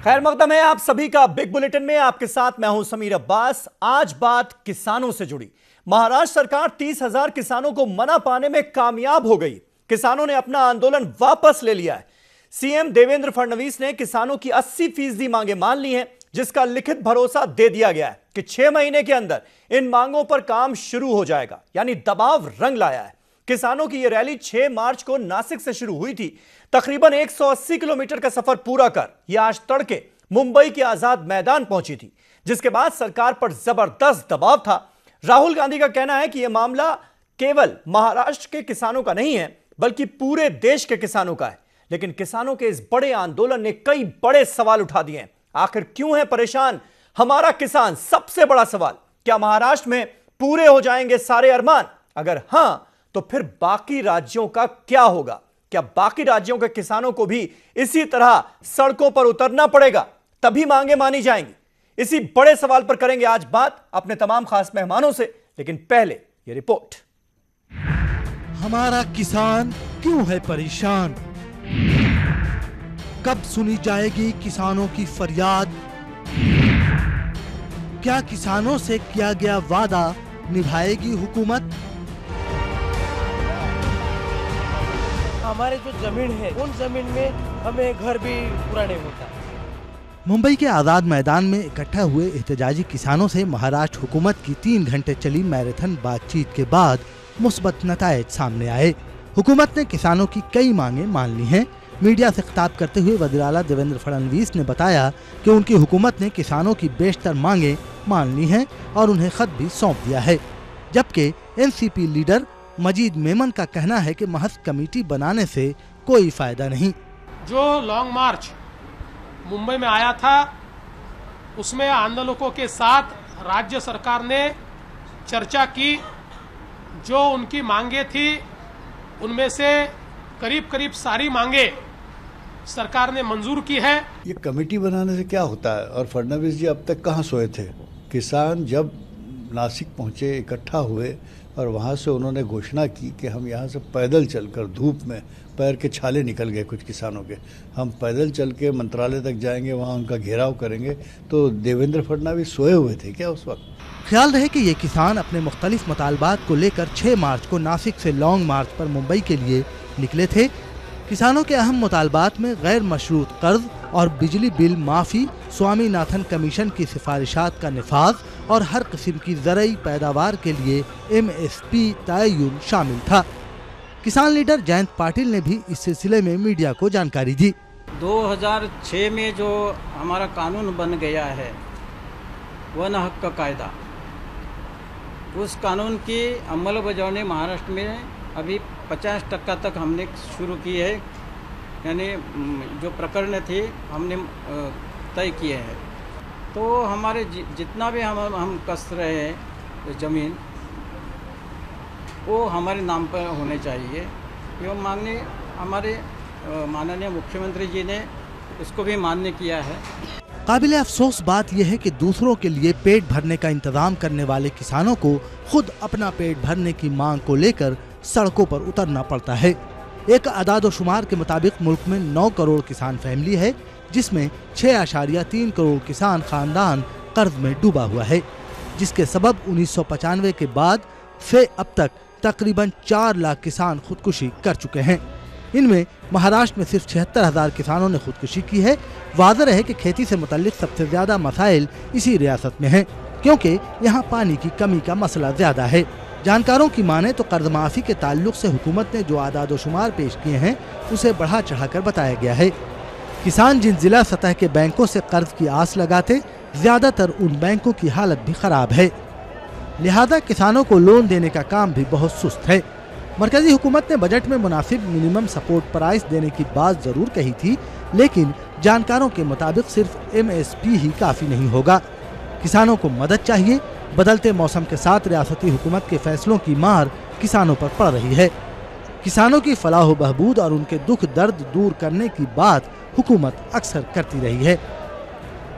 खैर मकदम है आप सभी का बिग बुलेटिन में। आपके साथ मैं हूं समीर अब्बास। आज बात किसानों से जुड़ी। महाराष्ट्र सरकार 30,000 किसानों को मना पाने में कामयाब हो गई। किसानों ने अपना आंदोलन वापस ले लिया है। सीएम देवेंद्र फडणवीस ने किसानों की 80% मांगे मान ली हैं, जिसका लिखित भरोसा दे दिया गया है कि 6 महीने के अंदर इन मांगों पर काम शुरू हो जाएगा, यानी दबाव रंग लाया है। किसानों की यह रैली 6 मार्च को नासिक से शुरू हुई थी। तकरीबन 180 किलोमीटर का सफर पूरा कर यह आज तड़के मुंबई के आजाद मैदान पहुंची थी, जिसके बाद सरकार पर जबरदस्त दबाव था। राहुल गांधी का कहना है कि यह मामला केवल महाराष्ट्र के किसानों का नहीं है, बल्कि पूरे देश के किसानों का है। लेकिन किसानों के इस बड़े आंदोलन ने कई बड़े सवाल उठा दिए हैं। आखिर क्यों है परेशान हमारा किसान? सबसे बड़ा सवाल, क्या महाराष्ट्र में पूरे हो जाएंगे सारे अरमान? अगर हां, तो फिर बाकी राज्यों का क्या होगा? क्या बाकी राज्यों के किसानों को भी इसी तरह सड़कों पर उतरना पड़ेगा, तभी मांगे मानी जाएंगी? इसी बड़े सवाल पर करेंगे आज बात अपने तमाम खास मेहमानों से। लेकिन पहले यह रिपोर्ट। हमारा किसान क्यों है परेशान? कब सुनी जाएगी किसानों की फरियाद? क्या किसानों से किया गया वादा निभाएगी हुकूमत? हमारे जो जमीन है, उन जमीन में हमें घर भी पूरा नहीं होता। मुंबई के आजाद मैदान में इकट्ठा हुए एहतजाजी किसानों से महाराष्ट्र हुकूमत की 3 घंटे चली मैराथन बातचीत के बाद मुस्बत नतायज सामने आए। हुकूमत ने किसानों की कई मांगे मान ली हैं। मीडिया से खिताब करते हुए वज़ीर-ए-आला देवेंद्र फडणवीस ने बताया कि उनकी हुकूमत ने किसानों की बेशतर मांगे मान ली हैं और उन्हें खत भी सौंप दिया है। जबकि एनसीपी लीडर मजीद मेमन का कहना है कि महज कमेटी बनाने से कोई फायदा नहीं। जो लॉन्ग मार्च मुंबई में आया था, उसमें आंदोलकों के साथ राज्य सरकार ने चर्चा की। जो उनकी मांगे थी, उनमें से करीब करीब सारी मांगे सरकार ने मंजूर की है। ये कमेटी बनाने से क्या होता है? और फडणवीस जी अब तक कहाँ सोए थे? किसान जब नासिक पहुँचे, इकट्ठा हुए और वहाँ से उन्होंने घोषणा की कि हम यहाँ से पैदल चलकर, धूप में पैर के छाले निकल गए कुछ किसानों के, हम पैदल चल के मंत्रालय तक जाएंगे, वहाँ उनका घेराव करेंगे। तो देवेंद्र फडणवीस सोए हुए थे क्या उस वक्त? ख्याल रहे कि ये किसान अपने मुख्तलिफ मुतालबात को लेकर 6 मार्च को नासिक से लॉन्ग मार्च पर मुंबई के लिए निकले थे। किसानों के अहम मुतालबात में गैर मशरूत कर्ज और बिजली बिल माफ़ी, स्वामीनाथन कमीशन की सिफारिशात का निफाज और हर किस्म की ज़रई पैदावार के लिए MSP तयन शामिल था। किसान लीडर जयंत पाटिल ने भी इस सिलसिले में मीडिया को जानकारी दी। 2006 में जो हमारा कानून बन गया है, वन हक का कायदा, उस कानून की अमलबजावनी महाराष्ट्र में अभी 50% तक हमने शुरू की है। यानी जो प्रकरण थे हमने तय किए हैं। तो हमारे जितना भी हम कस रहे हैं ज़मीन, वो हमारे नाम पर होने चाहिए। एवं माननीय हमारे माननीय मुख्यमंत्री जी ने इसको भी मान्य किया है। काबिल अफसोस बात यह है कि दूसरों के लिए पेट भरने का इंतजाम करने वाले किसानों को खुद अपना पेट भरने की मांग को लेकर सड़कों पर उतरना पड़ता है। एक आदाद-ओ-शुमार के मुताबिक मुल्क में 9 करोड़ किसान फैमिली है, जिसमें 6.3 करोड़ किसान खानदान कर्ज में डूबा हुआ है, जिसके सबब 1995 के बाद से अब तक तकरीबन 4 लाख किसान खुदकुशी कर चुके हैं। इनमें महाराष्ट्र में सिर्फ 76,000 किसानों ने खुदकुशी की है। वाज़ेह है कि खेती से मुतल्लिक सबसे ज्यादा मसाइल इसी रियासत में हैं, क्योंकि यहाँ पानी की कमी का मसला ज्यादा है। जानकारों की माने तो कर्ज माफी के ताल्लुक से हुकूमत ने जो आदाद-ओ-शुमार पेश किए हैं, उसे बढ़ा चढ़ाकर बताया गया है। किसान जिन जिला सतह के बैंकों से कर्ज की आस लगाते, ज्यादातर उन बैंकों की हालत भी खराब है। लिहाजा किसानों को लोन देने का काम भी बहुत सुस्त है। मरकजी हुकूमत ने बजट में मुनासिब मिनिमम सपोर्ट प्राइस देने की बात जरूर कही थी, लेकिन जानकारों के मुताबिक सिर्फ MSP ही काफी नहीं होगा। किसानों को मदद चाहिए। बदलते मौसम के साथ रियासती हुकूमत के फैसलों की मार किसानों पर पड़ रही है। किसानों की फलाह व बहबूद और उनके दुख दर्द दूर करने की बात हुकूमत अक्सर करती रही है,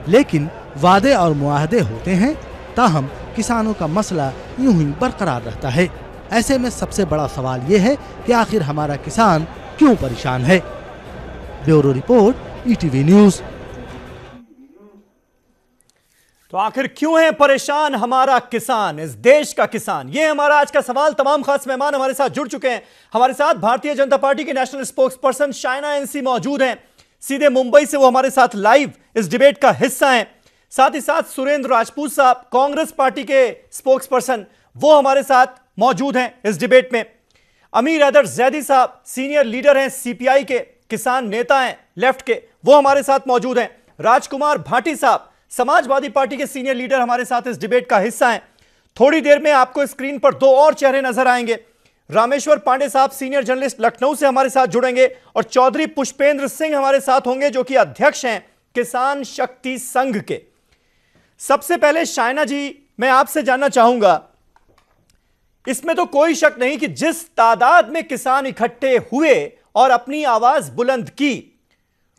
लेकिन वादे और मुआहदे होते हैं, ताहम किसानों का मसला यूं ही बरकरार रहता है। ऐसे में सबसे बड़ा सवाल ये है कि आखिर हमारा किसान क्यों परेशान है। Bureau report, ETV news. तो आखिर क्यों है परेशान हमारा किसान, इस देश का किसान? यह हमारा आज का सवाल। तमाम खास मेहमान हमारे साथ जुड़ चुके हैं। हमारे साथ भारतीय जनता पार्टी के national spokes person Shaina NC मौजूद हैं। सीधे मुंबई से वो हमारे साथ लाइव इस डिबेट का हिस्सा हैं। साथ ही साथ सुरेंद्र राजपूत साहब, कांग्रेस पार्टी के स्पोक्स पर्सन, वो हमारे साथ मौजूद हैं इस डिबेट में। अमीर हैदर जैदी साहब सीनियर लीडर हैं सीपीआई के, किसान नेता हैं लेफ्ट के, वो हमारे साथ मौजूद हैं। राजकुमार भाटी साहब समाजवादी पार्टी के सीनियर लीडर हमारे साथ इस डिबेट का हिस्सा हैं। थोड़ी देर में आपको स्क्रीन पर दो और चेहरे नजर आएंगे। रामेश्वर पांडे साहब सीनियर जर्नलिस्ट लखनऊ से हमारे साथ जुड़ेंगे और चौधरी पुष्पेंद्र सिंह हमारे साथ होंगे जो कि अध्यक्ष हैं किसान शक्ति संघ के। सबसे पहले शाइना जी, मैं आपसे जानना चाहूंगा, इसमें तो कोई शक नहीं कि जिस तादाद में किसान इकट्ठे हुए और अपनी आवाज बुलंद की,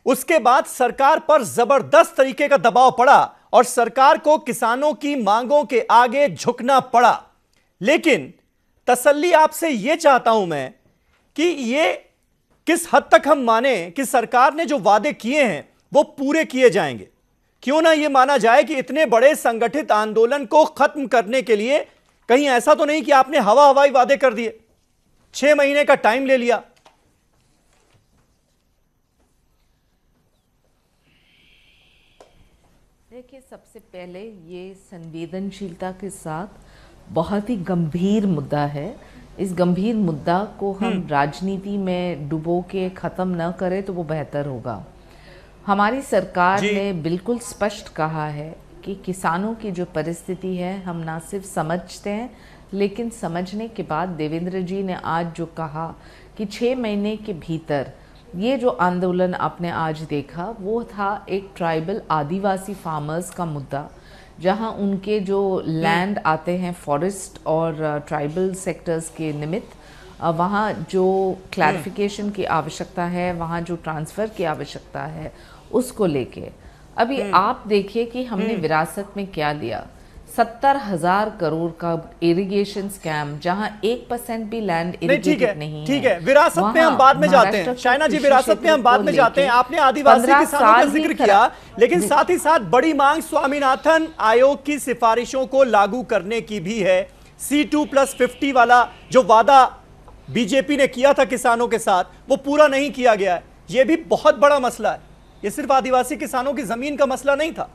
उसके बाद सरकार पर जबरदस्त तरीके का दबाव पड़ा और सरकार को किसानों की मांगों के आगे झुकना पड़ा। लेकिन तसल्ली आपसे यह चाहता हूं मैं कि ये किस हद तक हम माने कि सरकार ने जो वादे किए हैं वो पूरे किए जाएंगे। क्यों ना यह माना जाए कि इतने बड़े संगठित आंदोलन को खत्म करने के लिए कहीं ऐसा तो नहीं कि आपने हवाई वादे कर दिए, 6 महीने का टाइम ले लिया। देखिए, सबसे पहले ये संवेदनशीलता के साथ बहुत ही गंभीर मुद्दा है। इस गंभीर मुद्दा को हम राजनीति में डुबो के ख़त्म न करें तो वो बेहतर होगा। हमारी सरकार ने बिल्कुल स्पष्ट कहा है कि किसानों की जो परिस्थिति है हम ना सिर्फ समझते हैं, लेकिन समझने के बाद देवेंद्र जी ने आज जो कहा कि 6 महीने के भीतर ये जो आंदोलन आपने आज देखा वो था एक ट्राइबल आदिवासी फार्मर्स का मुद्दा, जहां उनके जो लैंड आते हैं फॉरेस्ट और ट्राइबल सेक्टर्स के निमित्त, वहां जो क्लैरिफिकेशन की आवश्यकता है, वहां जो ट्रांसफ़र की आवश्यकता है, उसको लेके अभी आप देखिए कि हमने विरासत में क्या लिया। 70,000 करोड़ का इरिगेशन स्कैम, जहां 1% भी लैंड इरिगेटेड नहीं है। ठीक है, विरासत में हम बाद में जाते हैं। शाइना जी, विरासत में हम बाद में जाते हैं। आपने आदिवासी किसानों का जिक्र किया, लेकिन साथ ही साथ बड़ी मांग स्वामीनाथन आयोग की सिफारिशों को लागू करने की भी है। C2+50 वाला जो वादा बीजेपी ने किया था किसानों के साथ, वो पूरा नहीं किया गया है। यह भी बहुत बड़ा मसला है। यह सिर्फ आदिवासी किसानों की जमीन का मसला नहीं था।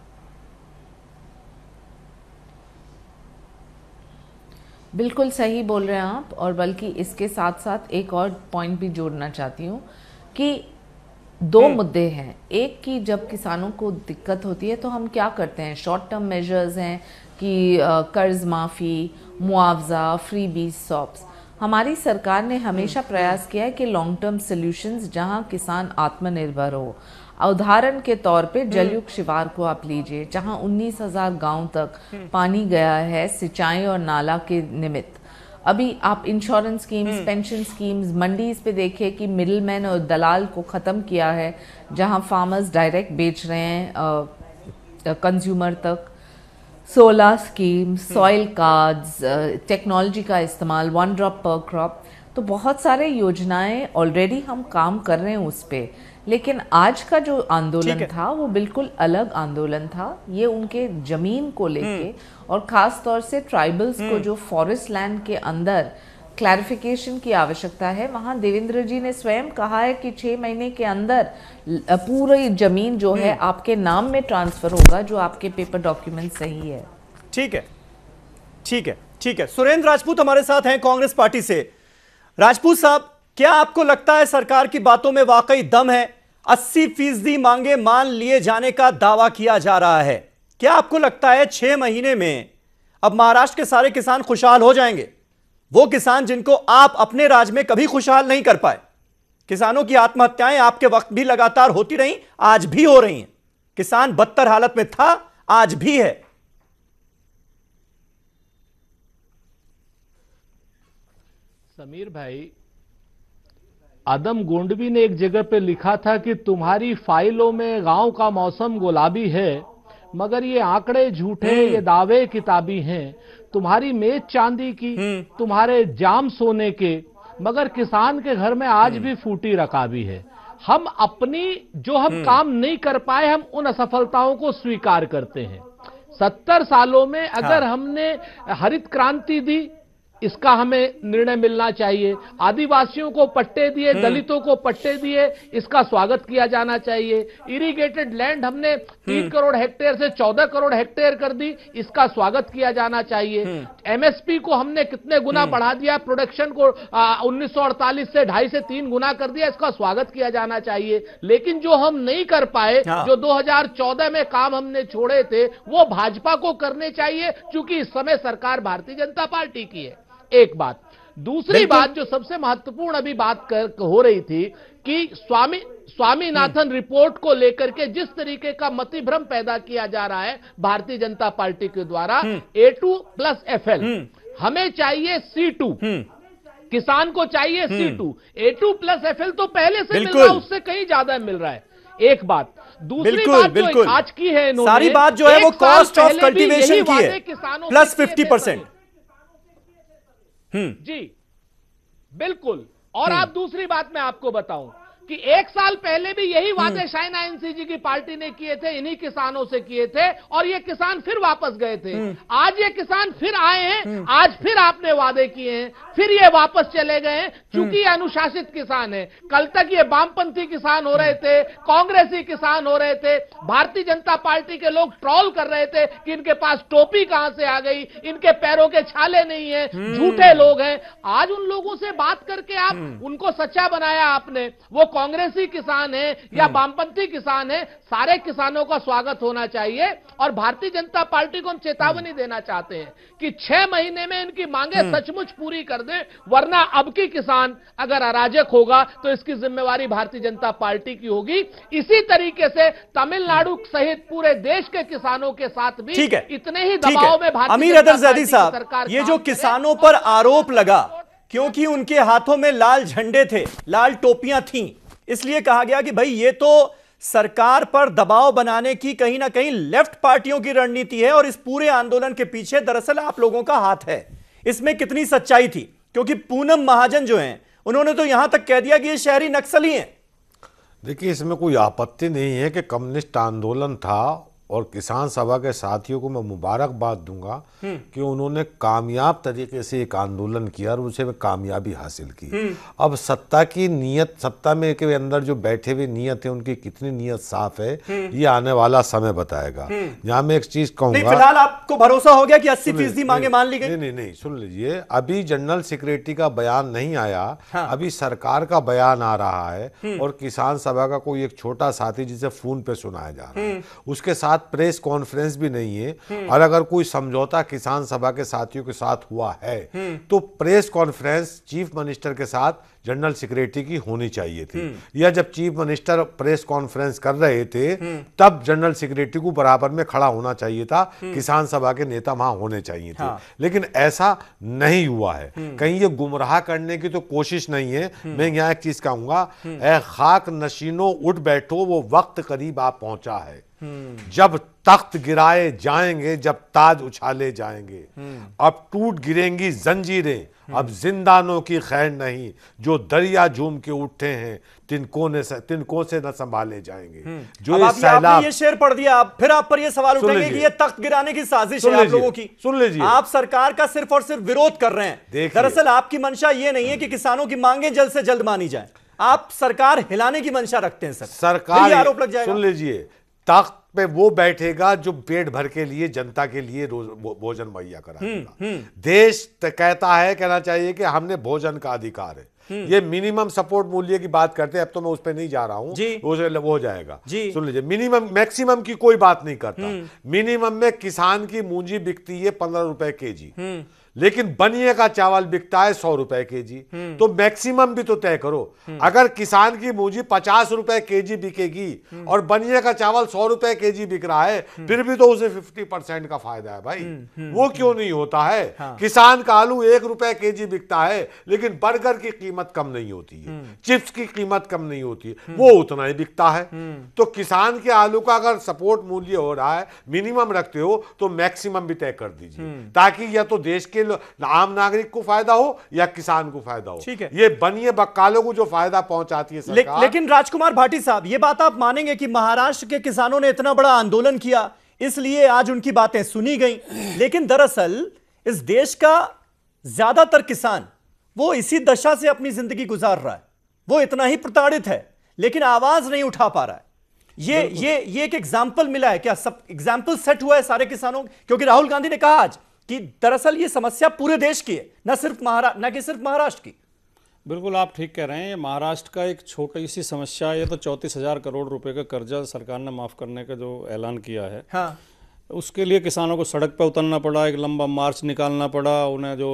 बिल्कुल सही बोल रहे हैं आप, और बल्कि इसके साथ साथ एक और पॉइंट भी जोड़ना चाहती हूँ कि 2 मुद्दे हैं। एक कि जब किसानों को दिक्कत होती है तो हम क्या करते हैं, शॉर्ट टर्म मेजर्स हैं कि कर्ज माफ़ी, मुआवजा, फ्री बीज सॉप्स। हमारी सरकार ने हमेशा प्रयास किया है कि लॉन्ग टर्म सॉल्यूशंस, जहां किसान आत्मनिर्भर हो। उदाहरण के तौर पे जलयुक्त शिवार को आप लीजिए, जहां 19,000 गांव तक पानी गया है सिंचाई और नाला के निमित्त। अभी आप insurance schemes, pension schemes, mandis पे देखिए कि मिडिलमैन और दलाल को ख़त्म किया है, जहां फार्मर्स डायरेक्ट बेच रहे हैं कंज्यूमर तक। Solar schemes, soil cards, technology का इस्तेमाल, 1 ड्रॉप पर क्रॉप, तो बहुत सारे योजनाएं ऑलरेडी हम काम कर रहे हैं उस पे। लेकिन आज का जो आंदोलन था वो बिल्कुल अलग आंदोलन था। ये उनके जमीन को लेके और खास तौर से ट्राइबल्स को जो फॉरेस्ट लैंड के अंदर क्लैरिफिकेशन की आवश्यकता है, वहां देवेंद्र जी ने स्वयं कहा है कि 6 महीने के अंदर पूरी जमीन जो है आपके नाम में ट्रांसफर होगा, जो आपके पेपर डॉक्यूमेंट सही है। ठीक है, ठीक है, ठीक है। सुरेंद्र राजपूत हमारे साथ हैं कांग्रेस पार्टी से। राजपूत साहब, क्या आपको लगता है सरकार की बातों में वाकई दम है? 80% मांगे मान लिए जाने का दावा किया जा रहा है। क्या आपको लगता है 6 महीने में अब महाराष्ट्र के सारे किसान खुशहाल हो जाएंगे? वो किसान जिनको आप अपने राज्य में कभी खुशहाल नहीं कर पाए। किसानों की आत्महत्याएं आपके वक्त भी लगातार होती रहीं, आज भी हो रही हैं। किसान बदतर हालत में था, आज भी है। समीर भाई, आदम गोंडवी ने एक जगह पे लिखा था कि तुम्हारी फाइलों में गांव का मौसम गुलाबी है, मगर ये आंकड़े झूठे, ये दावे किताबी हैं। तुम्हारी मेज चांदी की, तुम्हारे जाम सोने के, मगर किसान के घर में आज भी फूटी रकाबी है। हम अपनी जो हम काम नहीं कर पाए, हम उन असफलताओं को स्वीकार करते हैं। 70 सालों में अगर हमने हरित क्रांति दी, इसका हमें निर्णय मिलना चाहिए। आदिवासियों को पट्टे दिए, दलितों को पट्टे दिए, इसका स्वागत किया जाना चाहिए। इरिगेटेड लैंड हमने 3 करोड़ हेक्टेयर से 14 करोड़ हेक्टेयर कर दी, इसका स्वागत किया जाना चाहिए। एमएसपी को हमने कितने गुना बढ़ा दिया, प्रोडक्शन को 1948 से 2.5 से 3 गुना कर दिया, इसका स्वागत किया जाना चाहिए। लेकिन जो हम नहीं कर पाए, जो 2014 में काम हमने छोड़े थे, वो भाजपा को करने चाहिए, क्योंकि इस समय सरकार भारतीय जनता पार्टी की है। एक बात। दूसरी बात जो सबसे महत्वपूर्ण अभी बात हो रही थी कि स्वामीनाथन रिपोर्ट को लेकर के जिस तरीके का मतिभ्रम पैदा किया जा रहा है भारतीय जनता पार्टी के द्वारा, A2+FL हमें चाहिए C2, किसान को चाहिए C2, A2+FL तो पहले से मिल रहा है, उससे कहीं ज्यादा मिल रहा है। एक बात। दूसरी बात जो आज की है, इन्होंने सारी बात जो है वो कॉस्ट ऑफ कल्टीवेशन की है, प्लस 50%। जी बिल्कुल। और आप दूसरी बात मैं आपको बताऊं कि 1 साल पहले भी यही वादे शाइन आईएनसीजी की पार्टी ने किए थे, इन्हीं किसानों से किए थे, और ये किसान फिर वापस गए थे। आज ये किसान फिर आए हैं, आज फिर आपने वादे किए हैं, फिर ये वापस चले गए हैं, क्योंकि ये अनुशासित किसान है। कल तक ये वामपंथी किसान हो रहे थे, कांग्रेसी किसान हो रहे थे, भारतीय जनता पार्टी के लोग ट्रोल कर रहे थे कि इनके पास टोपी कहां से आ गई, इनके पैरों के छाले नहीं है, झूठे लोग हैं। आज उन लोगों से बात करके आप उनको सच्चा बनाया आपने। वो कांग्रेसी किसान है या वामपंथी किसान है, सारे किसानों का स्वागत होना चाहिए। और भारतीय जनता पार्टी को हम चेतावनी देना चाहते हैं कि 6 महीने में इनकी मांगे सचमुच पूरी कर दें, वरना अब की किसान अगर अराजक होगा तो इसकी जिम्मेवारी भारतीय जनता पार्टी की होगी। इसी तरीके से तमिलनाडु सहित पूरे देश के किसानों के साथ भी इतने ही दबाव में भारतीय अमीर अदर ज़ैदी साहब, ये जो किसानों पर आरोप लगा क्योंकि उनके हाथों में लाल झंडे थे, लाल टोपियां थीं, इसलिए कहा गया कि भाई ये तो सरकार पर दबाव बनाने की कहीं ना कहीं लेफ्ट पार्टियों की रणनीति है और इस पूरे आंदोलन के पीछे दरअसल आप लोगों का हाथ है। इसमें कितनी सच्चाई थी? क्योंकि पूनम महाजन जो हैं, उन्होंने तो यहां तक कह दिया कि ये शहरी नक्सली हैं। देखिए, इसमें कोई आपत्ति नहीं है कि कम्युनिस्ट आंदोलन था, और किसान सभा के साथियों को मैं मुबारकबाद दूंगा कि उन्होंने कामयाब तरीके से एक आंदोलन किया और उसे कामयाबी हासिल की। अब सत्ता की नीयत, सत्ता में के अंदर जो बैठे हुए नीयत है, उनकी कितनी नीयत साफ है, ये आने वाला समय बताएगा। यहाँ मैं एक चीज कहूंगा, फिलहाल आपको भरोसा हो गया कि 80% मांगे मान ली गई? नहीं, सुन लीजिए, अभी जनरल सेक्रेटरी का बयान नहीं आया, अभी सरकार का बयान आ रहा है, और किसान सभा का कोई एक छोटा साथी जिसे फोन पे सुनाया जा रहा है, उसके साथ प्रेस कॉन्फ्रेंस भी नहीं है। और अगर कोई समझौता किसान सभा के साथियों के साथ हुआ है तो प्रेस कॉन्फ्रेंस चीफ मिनिस्टर के साथ जनरल सेक्रेटरी की होनी चाहिए थी, या जब चीफ मिनिस्टर प्रेस कॉन्फ्रेंस कर रहे थे तब जनरल सेक्रेटरी को बराबर में खड़ा होना चाहिए था, किसान सभा के नेता वहां होने चाहिए थे। लेकिन ऐसा नहीं हुआ है। कहीं ये गुमराह करने की तो कोशिश नहीं है। मैं यहाँ एक चीज कहूंगा, ऐ खाक नशीनों उठ बैठो, वो वक्त करीब आ पहुंचा है जब तख्त गिराए जाएंगे, जब ताज उछाले जाएंगे। अब टूट गिरेंगी जंजीरें, अब जिंदानों की खैर नहीं, जो दरिया झूम के उठे हैं तिनको से न संभाले जाएंगे। जो अब आपने ये शेर पढ़ दिया, फिर आप पर ये सवाल उठेंगे कि ये तख्त गिराने की साजिश है आप लोगों की। सुन लीजिए, आप सरकार का सिर्फ और सिर्फ विरोध कर रहे हैं। दरअसल आपकी मंशा ये नहीं है कि किसानों की मांगे जल्द से जल्द मानी जाए, आप सरकार हिलाने की मंशा रखते हैं। सरकार आरोप लग जाएगा। सुन लीजिए, तख्त पे वो बैठेगा जो पेट भर के लिए, जनता के लिए भोजन मुहैया कराएगा। देश कहता है, कहना चाहिए कि हमने भोजन का अधिकार है। ये मिनिमम सपोर्ट मूल्य की बात करते हैं, अब तो मैं उस पर नहीं जा रहा हूं, वो हो जाएगा। सुन लीजिए, मिनिमम मैक्सिमम की कोई बात नहीं करता। मिनिमम में किसान की मूंजी बिकती है 15 रुपए केजी, लेकिन बनिए का चावल बिकता है 100 रुपए केजी। तो मैक्सिमम भी तो तय करो। अगर किसान की मूंजी 50 रुपए केजी बिकेगी और बनिए का चावल 100 रुपए केजी बिक रहा है, फिर भी तो उसे 50% का फायदा है भाई। वो क्यों नहीं होता है? किसान का आलू 1 रुपए केजी बिकता है, लेकिन बर्गर की कीमत कम नहीं होती है, चिप्स की कीमत कम नहीं होती, वो उतना ही बिकता है। तो किसान के आलू का अगर सपोर्ट मूल्य हो रहा है, मिनिमम रखते हो, तो मैक्सिमम भी तय कर दीजिए, ताकि या तो देश के आम नागरिक को फायदा हो या किसान को फायदा हो। ठीक है, ये बनिए बक्कालों को जो फायदा पहुंचाती है सरकार। लेकिन राजकुमार भाटी साहब, ये बात आप मानेंगे कि महाराष्ट्र के किसानों ने इतना बड़ा आंदोलन किया, इसलिए आज उनकी बातें सुनी गई। लेकिन दरअसल इस देश का ज्यादातर किसान वो इसी दशा से अपनी जिंदगी गुजार रहा है। वो इतना ही प्रताड़ित है लेकिन आवाज नहीं उठा पा रहा है। ये एक एग्जाम्पल मिला है क्या? सब एग्जाम्पल सेट हुआ है सारे किसानों? क्योंकि राहुल गांधी ने कहा आज कि दरअसल ये समस्या पूरे देश की है, न सिर्फ महाराष्ट्र की। बिल्कुल आप ठीक कह रहे हैं। ये महाराष्ट्र का एक छोटी सी समस्या, ये तो 34,000 करोड़ रुपए का कर्जा सरकार ने माफ करने का जो ऐलान किया है, हाँ। उसके लिए किसानों को सड़क पर उतरना पड़ा, एक लंबा मार्च निकालना पड़ा, उन्हें जो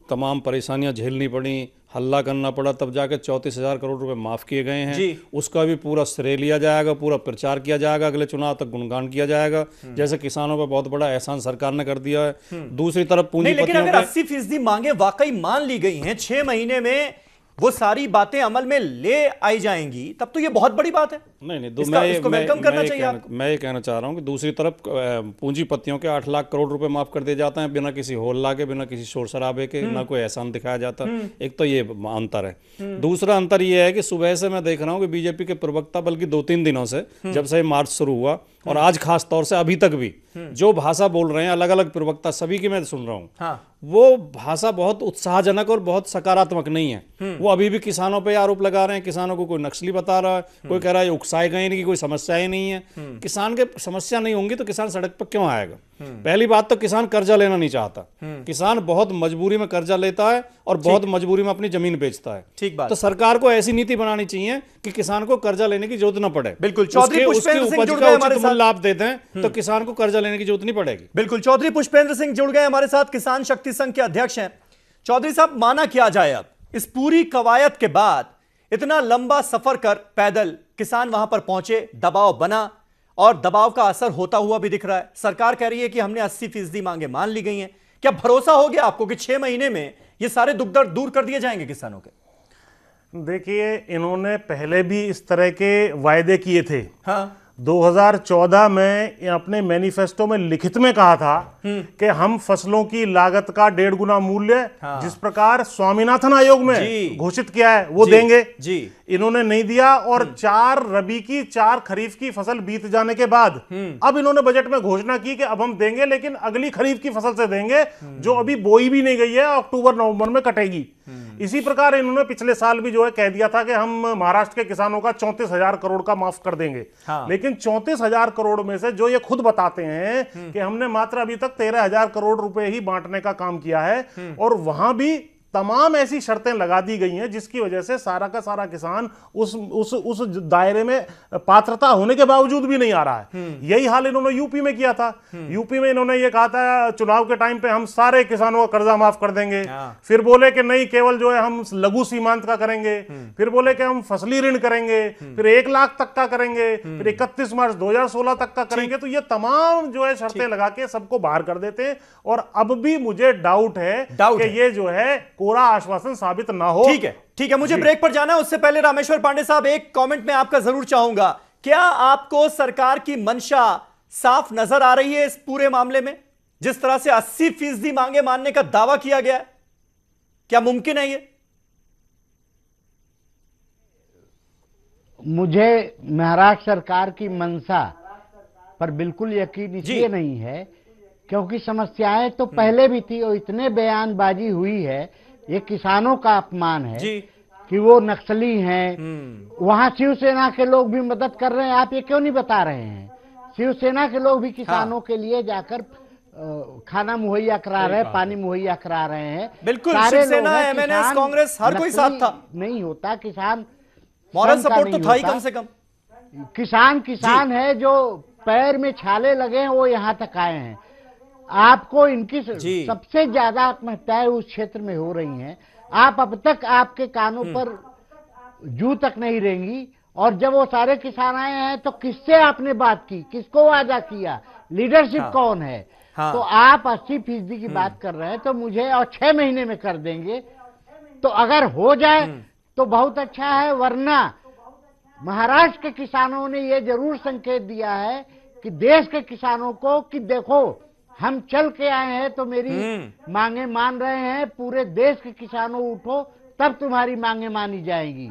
तमाम परेशानियां झेलनी पड़ी, हल्ला करना पड़ा, तब जाके 34,000 करोड़ रुपए माफ किए गए हैं। उसका भी पूरा श्रेय लिया जाएगा, पूरा प्रचार किया जाएगा, अगले चुनाव तक गुणगान किया जाएगा, जैसे किसानों पर बहुत बड़ा एहसान सरकार ने कर दिया है। दूसरी तरफ पूंजीपतियों, लेकिन अगर 80% मांगे वाकई मान ली गई हैं, 6 महीने में वो सारी बातें अमल में ले आई जाएंगी, तब तो ये बहुत बड़ी बात है। नहीं, मैं ये कहना चाह रहा हूँ कि दूसरी तरफ पूंजीपतियों के 8 लाख करोड़ रुपए माफ कर दिए जाते हैं बिना किसी होल्ला के, बिना किसी शोर शराबे के, ना कोई एहसान दिखाया जाता। एक तो ये अंतर है। दूसरा अंतर ये है कि सुबह से मैं देख रहा हूँ कि बीजेपी के प्रवक्ता, बल्कि 2-3 दिनों से, जब से मार्च शुरू हुआ और आज खास तौर से अभी तक भी जो भाषा बोल रहे हैं अलग अलग प्रवक्ता, सभी की मैं सुन रहा हूँ, हाँ। वो भाषा बहुत उत्साहजनक और बहुत सकारात्मक नहीं है। वो अभी भी किसानों पे आरोप लगा रहे हैं, किसानों को कोई नक्सली बता रहा है, कोई कह रहा है उकसाए गए नहीं, कोई समस्या ही नहीं है। किसान के समस्या नहीं होंगी तो किसान सड़क पर क्यों आएगा? पहली बात तो किसान कर्जा लेना नहीं चाहता। किसान बहुत मजबूरी में कर्जा लेता है और बहुत मजबूरी में अपनी जमीन बेचता है। ठीक बात। तो सरकार को ऐसी नीति बनानी चाहिए कि किसान को कर्जा लेने की जरूरत न पड़े। बिल्कुल। चौधरी पुष्पेंद्र सिंह जुड़ गए हमारे साथ। लाभ देते हैं तो किसान को कर्जा लेने की जरूरत नहीं पड़ेगी। बिल्कुल। चौधरी पुष्पेंद्र सिंह जुड़ गए हमारे साथ, किसान शक्ति संघ के अध्यक्ष हैं। चौधरी साहब, माना किया जाए अब इस पूरी कवायद के बाद इतना लंबा सफर कर पैदल किसान वहां पर पहुंचे, दबाव बना और दबाव का असर होता हुआ भी दिख रहा है। सरकार कह रही है कि हमने 80% मांगे मान ली गई हैं। क्या भरोसा हो गया आपको कि 6 महीने में ये सारे दुख दर्द दूर कर दिए जाएंगे किसानों के? देखिए, इन्होंने पहले भी इस तरह के वायदे किए थे। हाँ। 2014 में अपने मैनिफेस्टो में लिखित में कहा था कि हम फसलों की लागत का 1.5 गुना मूल्य, हाँ। जिस प्रकार स्वामीनाथन आयोग में घोषित किया है वो देंगे। इन्होंने नहीं दिया और 4 रबी की 4 खरीफ की फसल बीत जाने के बाद अब इन्होंने बजट में घोषणा की कि अब हम देंगे, लेकिन अगली खरीफ की फसल से देंगे जो अभी बोई भी नहीं गई है, अक्टूबर नवंबर में कटेगी। इसी प्रकार इन्होंने पिछले साल भी जो है कह दिया था कि हम महाराष्ट्र के किसानों का 34,000 करोड़ का माफ कर देंगे। हाँ। लेकिन 34,000 करोड़ में से जो ये खुद बताते हैं कि हमने मात्र अभी तक 13,000 करोड़ रुपए ही बांटने का काम किया है और वहां भी तमाम ऐसी शर्तें लगा दी गई हैं जिसकी वजह से सारा का सारा किसान उस दायरे में पात्रता होने के बावजूद भी नहीं आ रहा है। यही हाल इन्होंने यूपी में किया था। यूपी में इन्होंने ये कहा था चुनाव के टाइम पे हम सारे किसानों का कर्जा माफ कर देंगे। फिर बोले कि नहीं, केवल जो है हम लघु सीमांत का करेंगे। फिर बोले कि हम फसली ऋण करेंगे। फिर 1 लाख तक का करेंगे। फिर 31 मार्च 2016 तक का करेंगे। तो ये तमाम जो है शर्तें लगा के सबको बाहर कर देते हैं और अब भी मुझे डाउट है कि ये जो है कोरा आश्वासन साबित ना हो। ठीक है, मुझे ब्रेक पर जाना है। उससे पहले रामेश्वर पांडे साहब, एक कमेंट में आपका जरूर चाहूंगा। क्या आपको सरकार की मंशा साफ नजर आ रही है इस पूरे मामले में? जिस तरह से 80% मांगे मानने का दावा किया गया है, क्या मुमकिन है ये? मुझे महाराष्ट्र सरकार की मंशा पर बिल्कुल यकीन इसलिए नहीं है क्योंकि समस्याएं तो पहले भी थी और इतने बयानबाजी हुई है। ये किसानों का अपमान है कि वो नक्सली हैं। वहां शिवसेना के लोग भी मदद कर रहे हैं, आप ये क्यों नहीं बता रहे हैं? शिवसेना के लोग भी किसानों के लिए जाकर खाना मुहैया करा रहे हैं, पानी मुहैया करा रहे हैं। बिल्कुल, शिवसेना, एमएनएस, कांग्रेस, हर कोई साथ था। नहीं होता, किसान मॉरल सपोर्ट तो था ही कम से कम। किसान है जो पैर में छाले लगे हैं, वो यहाँ तक आए हैं। आपको इनकी सबसे ज्यादा आत्महत्याएं उस क्षेत्र में हो रही हैं। आप अब तक आपके कानों पर जू तक नहीं रेंगी और जब वो सारे किसान आए हैं तो किससे आपने बात की, किसको वादा किया, लीडरशिप कौन है? तो आप 80% की बात कर रहे हैं तो मुझे और 6 महीने में कर देंगे तो अगर हो जाए तो बहुत अच्छा है, वरना महाराष्ट्र के किसानों ने ये जरूर संकेत दिया है कि देश के किसानों को कि देखो हम चल के आए हैं तो मेरी मांगे मान रहे हैं, पूरे देश के किसानों उठो तब तुम्हारी मांगे मानी जाएगी।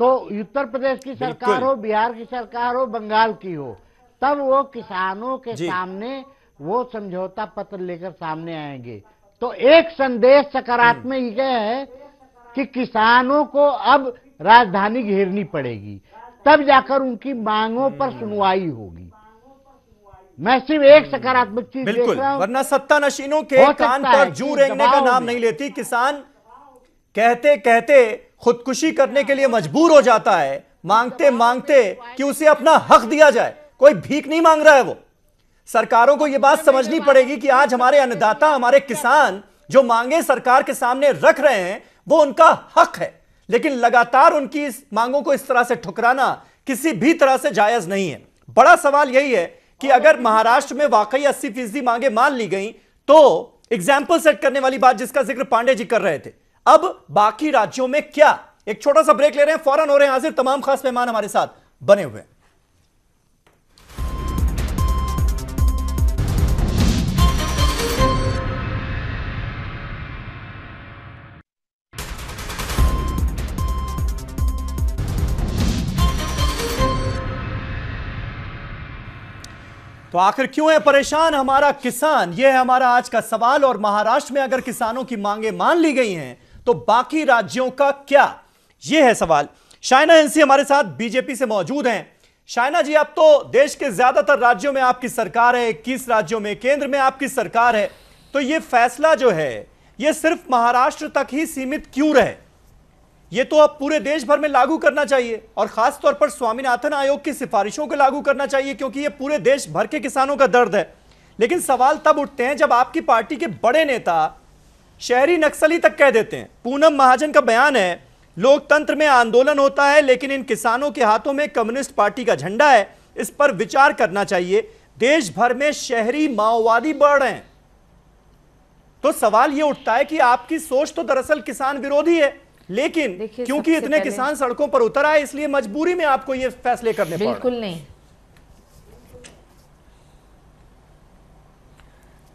तो उत्तर प्रदेश की सरकार हो, बिहार की सरकार हो, बंगाल की हो, तब वो किसानों के सामने वो समझौता पत्र लेकर सामने आएंगे। तो एक संदेश सकारात्मक यह है कि किसानों को अब राजधानी घेरनी पड़ेगी, तब जाकर उनकी मांगों पर सुनवाई होगी। मैं सिर्फ एक सकारात्मक चीज देख रहा हूं, वरना सत्ता नशीनों के कान पर जू रेंगने का नाम नहीं लेती। किसान कहते कहते खुदकुशी करने के लिए मजबूर हो जाता है, मांगते मांगते कि उसे अपना हक दिया जाए। कोई भीख नहीं मांग रहा है वो। सरकारों को यह बात समझनी पड़ेगी कि आज हमारे अन्नदाता, हमारे किसान जो मांगे सरकार के सामने रख रहे हैं वो उनका हक है, लेकिन लगातार उनकी इस मांगों को इस तरह से ठुकराना किसी भी तरह से जायज नहीं है। बड़ा सवाल यही है कि अगर महाराष्ट्र में वाकई 80% मांगे मान ली गई तो एग्जाम्पल सेट करने वाली बात जिसका जिक्र पांडे जी कर रहे थे, अब बाकी राज्यों में क्या? एक छोटा सा ब्रेक ले रहे हैं, फौरन हो रहे हैं हाजिर तमाम खास मेहमान हमारे साथ बने हुए हैं। तो आखिर क्यों है परेशान हमारा किसान? यह है हमारा आज का सवाल। और महाराष्ट्र में अगर किसानों की मांगे मान ली गई हैं तो बाकी राज्यों का क्या? यह है सवाल। शाइना एनसी हमारे साथ बीजेपी से मौजूद हैं। शाइना जी, अब तो देश के ज्यादातर राज्यों में आपकी सरकार है, 21 राज्यों में केंद्र में आपकी सरकार है, तो यह फैसला जो है यह सिर्फ महाराष्ट्र तक ही सीमित क्यों रहे? ये तो अब पूरे देश भर में लागू करना चाहिए और खास तौर पर स्वामीनाथन आयोग की सिफारिशों को लागू करना चाहिए, क्योंकि ये पूरे देश भर के किसानों का दर्द है। लेकिन सवाल तब उठते हैं जब आपकी पार्टी के बड़े नेता शहरी नक्सली तक कह देते हैं। पूनम महाजन का बयान है, लोकतंत्र में आंदोलन होता है लेकिन इन किसानों के हाथों में कम्युनिस्ट पार्टी का झंडा है, इस पर विचार करना चाहिए। देश भर में शहरी माओवादी बढ़ रहे हैं। तो सवाल यह उठता है कि आपकी सोच तो दरअसल किसान विरोधी है, लेकिन क्योंकि इतने किसान सड़कों पर उतर आए इसलिए मजबूरी में आपको ये फैसले करने पड़। बिल्कुल नहीं।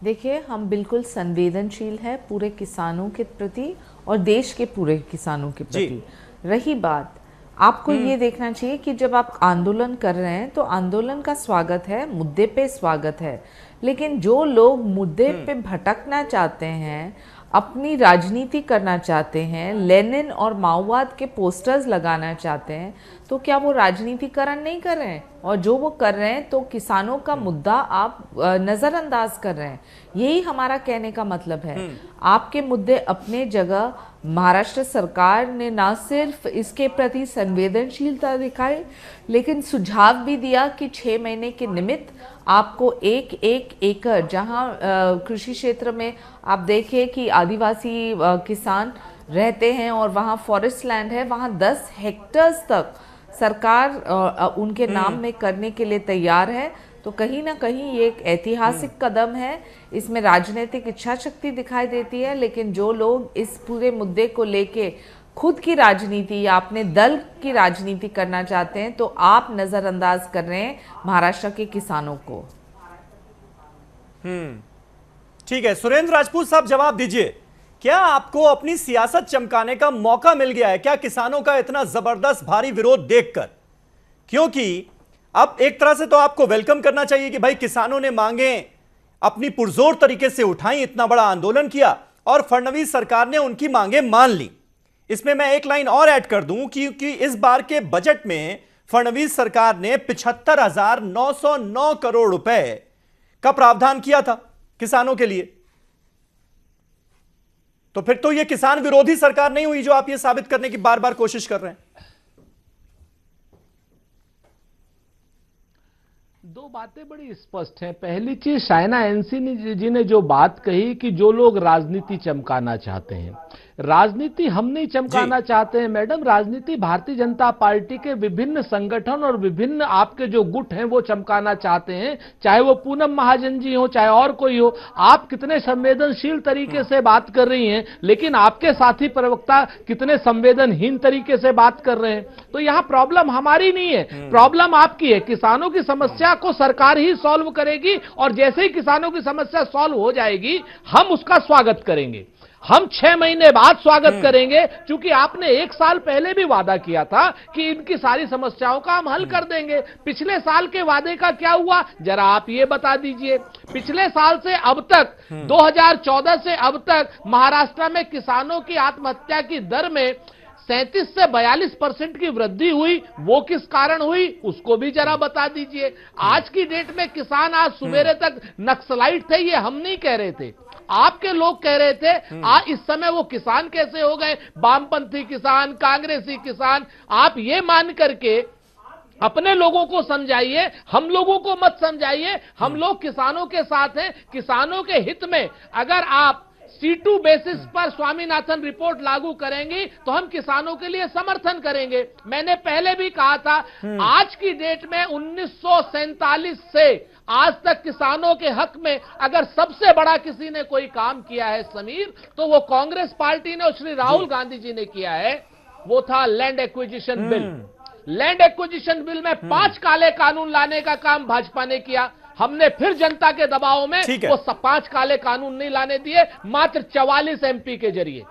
देखिए, हम बिल्कुल संवेदनशील है पूरे किसानों के प्रति और देश के पूरे किसानों के प्रति। रही बात, आपको ये देखना चाहिए कि जब आप आंदोलन कर रहे हैं तो आंदोलन का स्वागत है, मुद्दे पे स्वागत है, लेकिन जो लोग मुद्दे पे भटकना चाहते हैं, अपनी राजनीति करना चाहते हैं, लेनिन और माओवाद के पोस्टर्स लगाना चाहते हैं, तो क्या वो राजनीतिकरण नहीं कर रहे हैं? और जो वो कर रहे हैं तो किसानों का मुद्दा आप नज़रअंदाज कर रहे हैं। यही हमारा कहने का मतलब है। आपके मुद्दे अपने जगह, महाराष्ट्र सरकार ने ना सिर्फ इसके प्रति संवेदनशीलता दिखाई लेकिन सुझाव भी दिया कि 6 महीने के निमित्त आपको एक एकड़, जहां कृषि क्षेत्र में आप देखिए कि आदिवासी किसान रहते हैं और वहां फॉरेस्ट लैंड है, वहां 10 हेक्टर्स तक सरकार उनके नाम में करने के लिए तैयार है। तो कहीं ना कहीं ये एक ऐतिहासिक कदम है। इसमें राजनीतिक इच्छा शक्ति दिखाई देती है, लेकिन जो लोग इस पूरे मुद्दे को लेके खुद की राजनीति या अपने दल की राजनीति करना चाहते हैं तो आप नजरअंदाज कर रहे हैं महाराष्ट्र के किसानों को। ठीक है, सुरेंद्र राजपूत साहब जवाब दीजिए, क्या आपको अपनी सियासत चमकाने का मौका मिल गया है क्या किसानों का इतना जबरदस्त भारी विरोध देखकर? क्योंकि अब एक तरह से तो आपको वेलकम करना चाहिए कि भाई किसानों ने मांगे अपनी पुरजोर तरीके से उठाई, इतना बड़ा आंदोलन किया और फडणवीस सरकार ने उनकी मांगे मान ली। इसमें मैं एक लाइन और ऐड कर दूं क्योंकि इस बार के बजट में फडणवीस सरकार ने 75,909 करोड़ रुपए का प्रावधान किया था किसानों के लिए। तो फिर तो यह किसान विरोधी सरकार नहीं हुई जो आप यह साबित करने की बार बार कोशिश कर रहे हैं। दो बातें बड़ी स्पष्ट हैं। पहली चीज, शाइना एनसी जी ने जो बात कही कि जो लोग राजनीति चमकाना चाहते हैं, राजनीति हम नहीं चमकाना चाहते हैं मैडम। राजनीति भारतीय जनता पार्टी के विभिन्न संगठन और विभिन्न आपके जो गुट हैं वो चमकाना चाहते हैं, चाहे वो पूनम महाजन जी हो चाहे और कोई हो। आप कितने संवेदनशील तरीके से बात कर रही हैं, लेकिन आपके साथी प्रवक्ता कितने संवेदनहीन तरीके से बात कर रहे हैं। तो यहां प्रॉब्लम हमारी नहीं है, प्रॉब्लम आपकी है। किसानों की समस्या को सरकार ही सॉल्व करेगी और जैसे ही किसानों की समस्या सॉल्व हो जाएगी हम उसका स्वागत करेंगे। हम 6 महीने बाद स्वागत करेंगे, क्योंकि आपने 1 साल पहले भी वादा किया था कि इनकी सारी समस्याओं का हम हल कर देंगे। पिछले साल के वादे का क्या हुआ, जरा आप ये बता दीजिए। पिछले साल से अब तक 2014 से अब तक महाराष्ट्र में किसानों की आत्महत्या की दर में 37 से 42% की वृद्धि हुई। वो किस कारण हुई, उसको भी जरा बता दीजिए। आज की डेट में किसान आज सुबेरे तक नक्सलाइट थे, ये हम नहीं कह रहे थे, आपके लोग कह रहे थे। आज इस समय वो किसान कैसे हो गए, वामपंथी किसान, कांग्रेसी किसान। आप ये मान करके अपने लोगों को समझाइए, हम लोगों को मत समझाइए। हम लोग किसानों के साथ हैं। किसानों के हित में अगर आप C2 बेसिस पर स्वामीनाथन रिपोर्ट लागू करेंगी तो हम किसानों के लिए समर्थन करेंगे। मैंने पहले भी कहा था, आज की डेट में 1947 से आज तक किसानों के हक में अगर सबसे बड़ा किसी ने कोई काम किया है समीर, तो वो कांग्रेस पार्टी ने और श्री राहुल गांधी जी ने किया है। वो था land acquisition bill. Land acquisition bill में 5 काले कानून लाने का काम भाजपा ने किया। हमने फिर जनता के दबाव में वो 5 काले कानून नहीं लाने दिए, मात्र 44 MP के जरिए।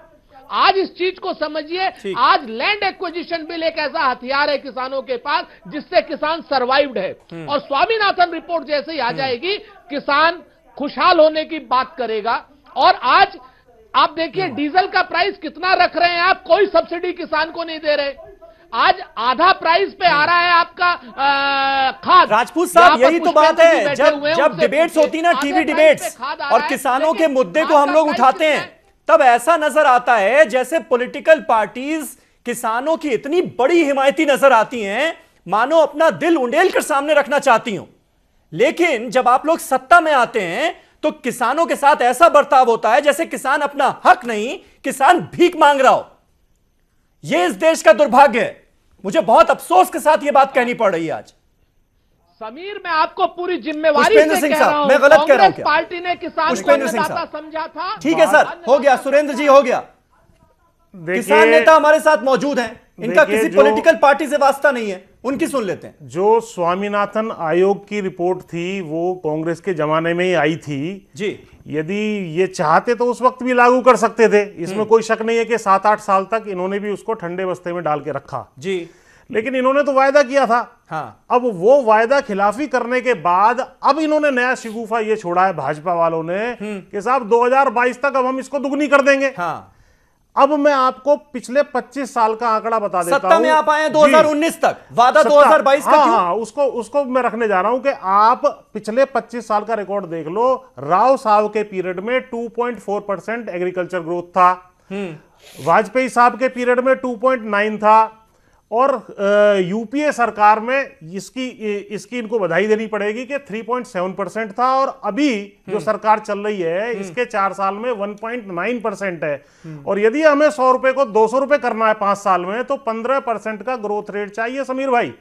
आज इस चीज को समझिए, आज लैंड एक्विजिशन बिल एक ऐसा हथियार है किसानों के पास जिससे किसान सर्वाइव्ड है। और स्वामीनाथन रिपोर्ट जैसे ही आ जाएगी, किसान खुशहाल होने की बात करेगा। और आज आप देखिए डीजल का प्राइस कितना रख रहे हैं आप, कोई सब्सिडी किसान को नहीं दे रहे। आज आधा प्राइस पे आ रहा है आपका खाद। राजपूत साहब, यही तो बात है, जब डिबेट्स होती ना, टीवी डिबेट्स, और किसानों के मुद्दे को हम लोग उठाते हैं, तब ऐसा नजर आता है जैसे पॉलिटिकल पार्टीज किसानों की इतनी बड़ी हिमायती नजर आती हैं, मानो अपना दिल उंडेल कर सामने रखना चाहती हूं। लेकिन जब आप लोग सत्ता में आते हैं तो किसानों के साथ ऐसा बर्ताव होता है जैसे किसान अपना हक नहीं, किसान भीख मांग रहा हो। यह इस देश का दुर्भाग्य है। मुझे बहुत अफसोस के साथ यह बात कहनी पड़ रही है आज। समीर, मैं आपको पूरी जिम्मेवारी से कह रहा हूं, मैं गलत कह रहा हूं क्या? पार्टी ने किसान को अन्नदाता समझा था। ठीक है सर, हो गया। सुरेंद्र जी, हो गया। किसान नेता हमारे साथ मौजूद हैं, इनका किसी पॉलिटिकल पार्टी से वास्ता नहीं है, उनकी सुन लेते हैं। जो स्वामीनाथन आयोग की रिपोर्ट थी वो कांग्रेस के जमाने में ही आई थी जी। यदि ये चाहते तो उस वक्त भी लागू कर सकते थे, इसमें कोई शक नहीं है कि 7-8 साल तक इन्होंने भी उसको ठंडे बस्ते में डाल के रखा जी। लेकिन इन्होंने तो वायदा किया था। हाँ। अब वो वायदा खिलाफी करने के बाद अब इन्होंने नया शिगुफा ये छोड़ा है भाजपा वालों ने कि साहब 2022 तक अब हम इसको दुगनी कर देंगे। हाँ। अब मैं आपको पिछले 25 साल का आंकड़ा बता देता हूं। सत्ता में आप आए 2019 तक, वादा 2022 का क्यों? हाँ, उसको मैं रखने जा रहा हूं कि आप पिछले 25 साल का रिकॉर्ड देख लो। राव साहब के पीरियड में 2.4% एग्रीकल्चर ग्रोथ था, वाजपेयी साहब के पीरियड में 2.9 था, और यूपीए सरकार में इसकी इनको बधाई देनी पड़ेगी कि 3.7% था, और अभी जो सरकार चल रही है इसके 4 साल में 1.9% है। और यदि हमें 100 रुपए को 200 रुपए करना है 5 साल में, तो 15% का ग्रोथ रेट चाहिए समीर भाई।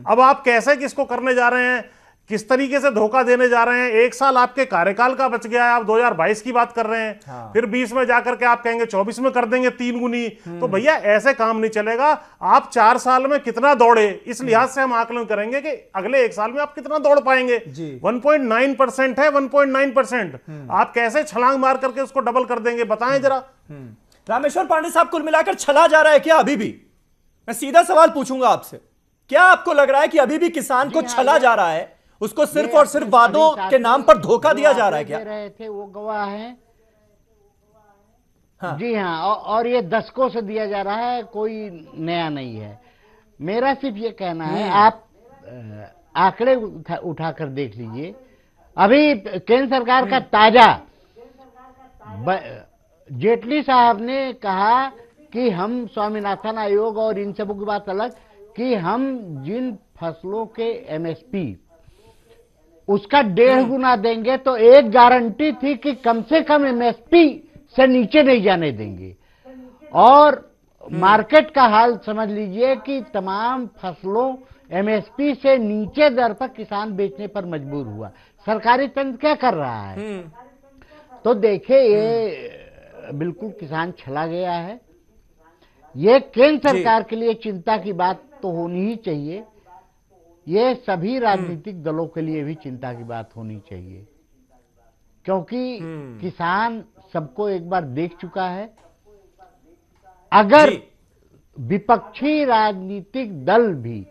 अब आप कैसे किसको करने जा रहे हैं, किस तरीके से धोखा देने जा रहे हैं? 1 साल आपके कार्यकाल का बच गया है, आप 2022 की बात कर रहे हैं। हाँ। फिर 20 में जाकर के आप कहेंगे 24 में कर देंगे 3 गुनी। तो भैया ऐसे काम नहीं चलेगा। आप 4 साल में कितना दौड़े, इस लिहाज से हम आकलन करेंगे कि अगले 1 साल में आप कितना दौड़ पाएंगे। 1.9% है, 1.9%। आप कैसे छलांग मार करके उसको डबल कर देंगे, बताएं जरा। रामेश्वर पांडे साहब, कुल मिलाकर छला जा रहा है क्या अभी भी? मैं सीधा सवाल पूछूंगा आपसे, क्या आपको लग रहा है कि अभी भी किसान को छला जा रहा है, उसको सिर्फ और सिर्फ वादों के नाम पर धोखा दिया जा रहा है क्या? रहे थे वो गवाह हैं। हाँ। जी हाँ, और ये दशकों से दिया जा रहा है, कोई नया नहीं है। मेरा सिर्फ ये कहना है, आप आंकड़े उठाकर देख लीजिए। अभी केंद्र सरकार का ताजा जेटली साहब ने कहा कि हम स्वामीनाथन आयोग और इन सबों की बात अलग, कि हम जिन फसलों के MSP उसका 1.5 गुना देंगे, तो एक गारंटी थी कि कम से कम MSP से नीचे नहीं जाने देंगे। और मार्केट का हाल समझ लीजिए कि तमाम फसलों MSP से नीचे दर पर किसान बेचने पर मजबूर हुआ। सरकारी तंत्र क्या कर रहा है? तो देखिए, ये बिल्कुल किसान छला गया है। ये केंद्र सरकार के लिए चिंता की बात तो होनी ही चाहिए, ये सभी राजनीतिक दलों के लिए भी चिंता की बात होनी चाहिए, क्योंकि किसान सबको एक बार देख चुका है। अगर विपक्षी राजनीतिक दल भी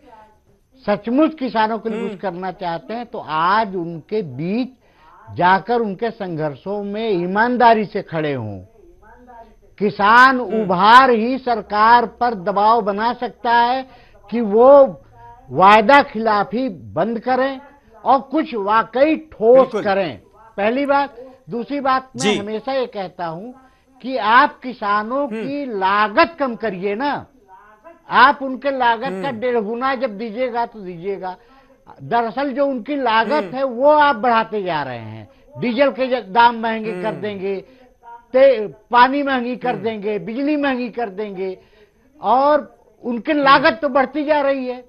सचमुच किसानों के लिए कुछ करना चाहते हैं तो आज उनके बीच जाकर उनके संघर्षों में ईमानदारी से खड़े हों। किसान उभार ही सरकार पर दबाव बना सकता है कि वो वायदा खिलाफी बंद करें और कुछ वाकई ठोस करें, पहली बात। दूसरी बात, मैं हमेशा ये कहता हूं कि आप किसानों की लागत कम करिए ना। आप उनके लागत का 1.5 गुना जब दीजिएगा तो दीजिएगा। दरअसल जो उनकी लागत है वो आप बढ़ाते जा रहे हैं। डीजल के दाम महंगे कर देंगे, पानी महंगी कर देंगे, बिजली महंगी कर देंगे और उनकी लागत तो बढ़ती जा रही है।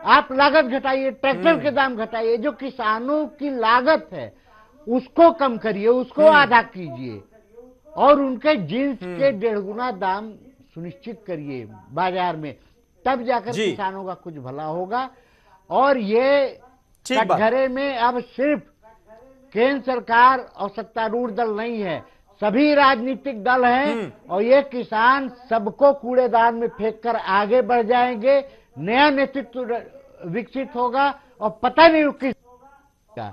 आप लागत घटाइए, ट्रैक्टर के दाम घटाइए, जो किसानों की लागत है उसको कम करिए, उसको आधा कीजिए और उनके जिन्स के 1.5 गुना दाम सुनिश्चित करिए बाजार में, तब जाकर किसानों का कुछ भला होगा। और ये कटघरे में अब सिर्फ केंद्र सरकार और सत्तारूढ़ दल नहीं है, सभी राजनीतिक दल हैं और ये किसान सबको कूड़ेदान में फेंककर आगे बढ़ जाएंगे। नया नेतृत्व विकसित होगा और पता नहीं किस का।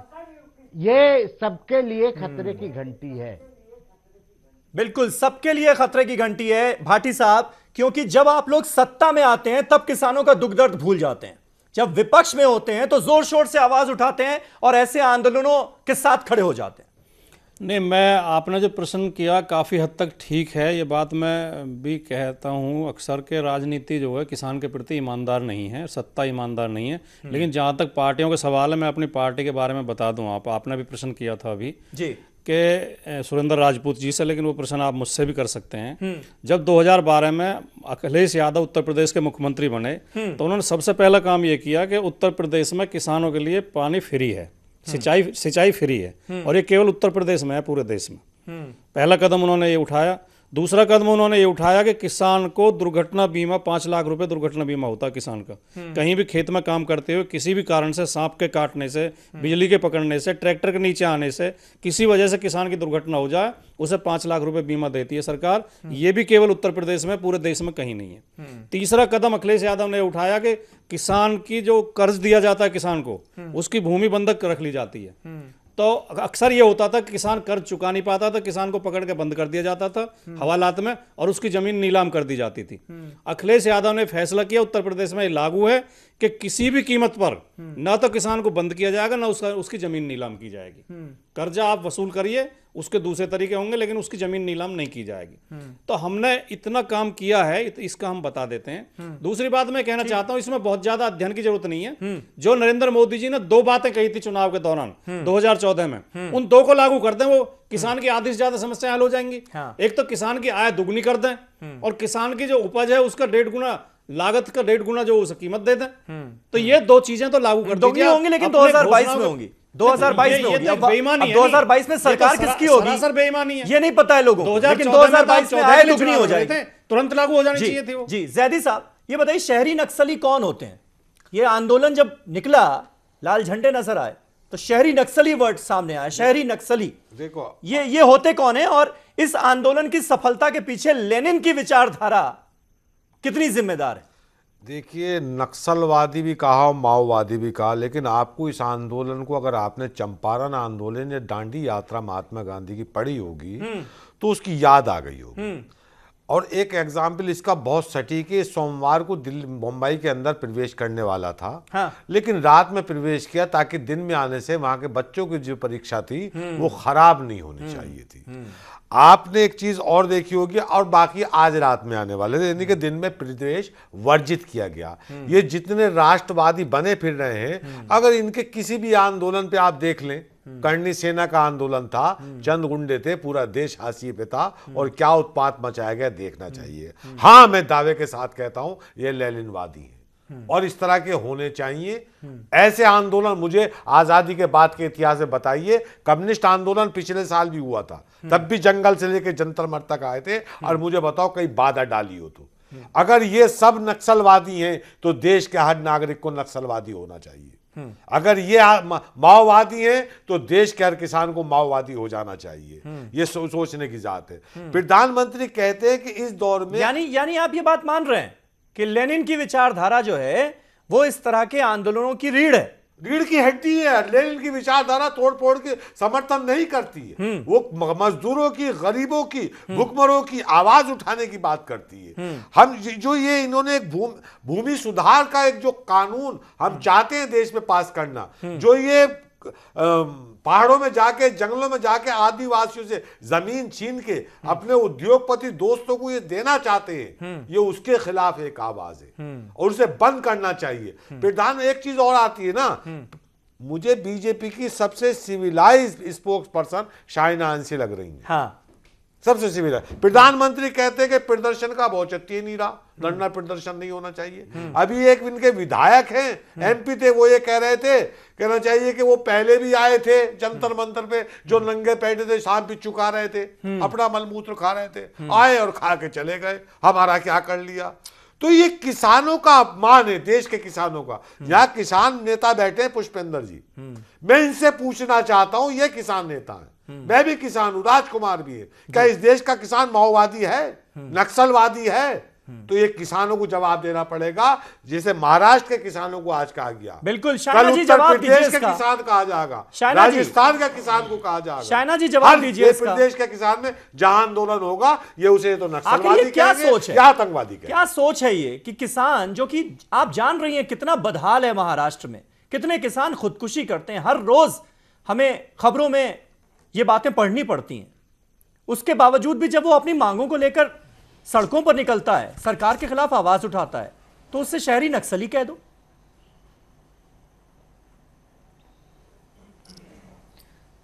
ये सबके लिए खतरे की घंटी है। बिल्कुल सबके लिए खतरे की घंटी है भाटी साहब, क्योंकि जब आप लोग सत्ता में आते हैं तब किसानों का दुख दर्द भूल जाते हैं, जब विपक्ष में होते हैं तो जोर शोर से आवाज उठाते हैं और ऐसे आंदोलनों के साथ खड़े हो जाते हैं। नहीं, मैं आपने जो प्रश्न किया काफ़ी हद तक ठीक है, ये बात मैं भी कहता हूँ अक्सर के राजनीति जो है किसान के प्रति ईमानदार नहीं है, सत्ता ईमानदार नहीं है। लेकिन जहाँ तक पार्टियों के सवाल है, मैं अपनी पार्टी के बारे में बता दूँ। आपने भी प्रश्न किया था अभी जी कि सुरेंद्र राजपूत जी से, लेकिन वो प्रश्न आप मुझसे भी कर सकते हैं। जब 2012 में अखिलेश यादव उत्तर प्रदेश के मुख्यमंत्री बने तो उन्होंने सबसे पहला काम ये किया कि उत्तर प्रदेश में किसानों के लिए पानी फ्री है, सिंचाई फ्री है और ये केवल उत्तर प्रदेश में है, पूरे देश में। पहला कदम उन्होंने ये उठाया। दूसरा कदम उन्होंने ये उठाया कि किसान को दुर्घटना बीमा, 5 लाख रुपए दुर्घटना बीमा होता है किसान का। कहीं भी खेत में काम करते हुए किसी भी कारण से, सांप के काटने से, बिजली के पकड़ने से, ट्रैक्टर के नीचे आने से, किसी वजह से किसान की दुर्घटना हो जाए, उसे 5 लाख रुपए बीमा देती है सरकार। ये भी केवल उत्तर प्रदेश में, पूरे देश में कहीं नहीं है। तीसरा कदम अखिलेश यादव ने उठाया कि किसान की जो कर्ज दिया जाता है किसान को, उसकी भूमि बंधक रख ली जाती है। तो अक्सर ये होता था किसान कर्ज चुका नहीं पाता था, किसान को पकड़ के बंद कर दिया जाता था हवालात में और उसकी जमीन नीलाम कर दी जाती थी। अखिलेश यादव ने फैसला किया, उत्तर प्रदेश में लागू है कि किसी भी कीमत पर ना तो किसान को बंद किया जाएगा, ना उसकी जमीन नीलाम की जाएगी। कर्जा आप वसूल करिए, उसके दूसरे तरीके होंगे, लेकिन उसकी जमीन नीलाम नहीं की जाएगी। तो हमने इतना काम किया है, इसका हम बता देते हैं। दूसरी बात मैं कहना चाहता हूं, इसमें बहुत ज्यादा अध्ययन की जरूरत नहीं है। जो नरेंद्र मोदी जी ने 2 बातें कही थी चुनाव के दौरान 2014 में, उन 2 को लागू कर दें, वो किसान की आधी से ज्यादा समस्याएं हल हो जाएंगी। एक तो किसान की आय दुगनी कर दें और किसान की जो उपज है उसका 1.5 गुना, लागत का 1.5 गुना जो उसे कीमत दे दें। तो ये 2 चीजें तो लागू कर दीजिए। होंगी, लेकिन 2022 में होंगी। 2022 में होगी। बेईमानी है। 2022 में सरकार किसकी होगी, सर बेईमानी है, ये नहीं पता है लोगों को, लेकिन 2022 में आय दुगनी हो जाएगी, तुरंत लागू हो जानी चाहिए थी वो। जी जैदी साहब, ये बताइए शहरी नक्सली कौन होते हैं? ये आंदोलन जब निकला, लाल झंडे नजर आए तो शहरी नक्सली वर्ड सामने आया, शहरी नक्सली। देखो ये होते कौन है और इस आंदोलन की सफलता के पीछे लेनिन की विचारधारा कितनी जिम्मेदार है? देखिए, नक्सलवादी भी कहा और माओवादी भी कहा, लेकिन आपको इस आंदोलन को, अगर आपने चंपारण आंदोलन या दांडी यात्रा महात्मा गांधी की पढ़ी होगी तो उसकी याद आ गई होगी। और एक एग्जाम्पल इसका बहुत सटीक है, सोमवार को दिल्ली मुंबई के अंदर प्रवेश करने वाला था। लेकिन रात में प्रवेश किया ताकि दिन में आने से वहां के बच्चों की जो परीक्षा थी वो खराब नहीं होनी चाहिए थी। आपने एक चीज और देखी होगी, और बाकी आज रात में आने वाले थे, यानी कि दिन में प्रवेश वर्जित किया गया। ये जितने राष्ट्रवादी बने फिर रहे हैं, अगर इनके किसी भी आंदोलन पे आप देख लें, करणी सेना का आंदोलन था, चंद गुंडे थे, पूरा देश हाशिए पे था और क्या उत्पात मचाया गया देखना चाहिए। हाँ, मैं दावे के साथ कहता हूं ये लेनिनवादी है और इस तरह के होने चाहिए। ऐसे आंदोलन मुझे आजादी के बाद के इतिहास में बताइए। कम्युनिस्ट आंदोलन पिछले साल भी हुआ था, तब भी जंगल से लेकर जंतर मंतर तक आए थे, और मुझे बताओ कहीं बाधा डाली हो तो। अगर ये सब नक्सलवादी हैं तो देश के हर नागरिक को नक्सलवादी होना चाहिए। अगर ये माओवादी हैं तो देश के हर किसान को माओवादी हो जाना चाहिए, ये सोचने की बात है। प्रधानमंत्री कहते हैं कि इस दौर में यानी आप ये बात मान रहे हैं कि लेनिन की विचारधारा जो है वो इस तरह के आंदोलनों की रीढ़ है, रीढ़ की हड्डी है। लेनिन की विचारधारा तोड़ फोड़ के समर्थन नहीं करती है, वो मजदूरों की, गरीबों की, भुखमरों की आवाज उठाने की बात करती है। हम जो ये इन्होंने एक भूमि सुधार का एक जो कानून हम चाहते हैं देश में पास करना, जो ये पहाड़ों में जाके, जंगलों में जाके आदिवासियों से जमीन छीन के अपने उद्योगपति दोस्तों को ये देना चाहते हैं, ये उसके खिलाफ एक आवाज है और उसे बंद करना चाहिए। प्रधान एक चीज और आती है ना, मुझे बीजेपी की सबसे civilised spokesperson Shaina N C लग रही है। हाँ। सबसे सिविलाइज्ड। प्रधानमंत्री कहते हैं कि प्रदर्शन का औचित्य नहीं रहा, धरना प्रदर्शन नहीं होना चाहिए। अभी एक इनके विधायक हैं, एमपी थे, वो ये कह रहे थे, कहना चाहिए कि वो पहले भी आए थे जंतर मंतर पे, जो नंगे पैटे थे, सांप बिच्छू खा रहे थे, अपना मलमूत्र खा रहे थे, आए और खा के चले गए, हमारा क्या कर लिया। तो ये किसानों का अपमान है, देश के किसानों का। यहाँ किसान नेता बैठे हैं पुष्पेंद्र जी, मैं इनसे पूछना चाहता हूं, ये किसान नेता है, मैं भी किसान हूं, राजकुमार भी है, क्या इस देश का किसान माओवादी है, नक्सलवादी है? तो ये किसानों को जवाब देना पड़ेगा, जैसे महाराष्ट्र के किसानों को आज कहा गया। बिल्कुल, शाइना जी जवाब दीजिए इसका। के किसान कहा जाएगा, राजस्थान का किसान को कहा जाएगा। शाइना जी जवाब दीजिए इसका। प्रदेश के किसान में जहां आंदोलन होगा, ये उसे तो नक्सलवादी क्या सोच है, क्या आतंकवादी कहेंगे? क्या सोच है ये कि किसान, जो कि आप जान रही हैं कितना बदहाल है महाराष्ट्र में, कितने किसान खुदकुशी करते हैं, हर रोज हमें खबरों में ये बातें पढ़नी पड़ती हैं। उसके बावजूद भी जब वो अपनी मांगों को लेकर सड़कों पर निकलता है, सरकार के खिलाफ आवाज उठाता है, तो उससे शहरी नक्सली कह दो।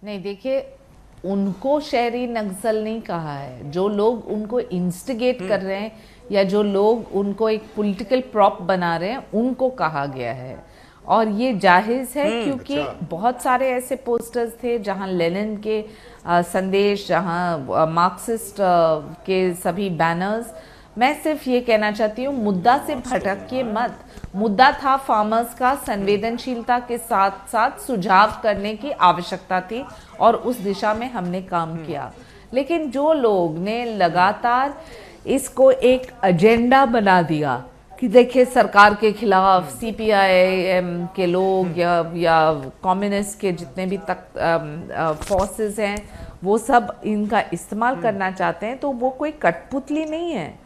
नहीं, देखिए, उनको शहरी नक्सल नहीं कहा है, जो लोग उनको इंस्टिगेट कर रहे हैं या जो लोग उनको एक पॉलिटिकल प्रॉप बना रहे हैं, उनको कहा गया है। और ये जाहिज है क्योंकि बहुत सारे ऐसे पोस्टर्स थे जहां लेनिन के संदेश, जहां मार्क्सिस्ट के सभी बैनर्स। मैं सिर्फ ये कहना चाहती हूँ, मुद्दा से भटकिए मत। मुद्दा था फार्मर्स का, संवेदनशीलता के साथ साथ सुझाव करने की आवश्यकता थी और उस दिशा में हमने काम किया। लेकिन जो लोग ने लगातार इसको एक एजेंडा बना दिया कि देखिए सरकार के खिलाफ सीपीआई के लोग या कम्युनिस्ट के जितने भी फोर्सेस हैं, वो सब इनका इस्तेमाल करना चाहते हैं, तो वो कोई कठपुतली नहीं है।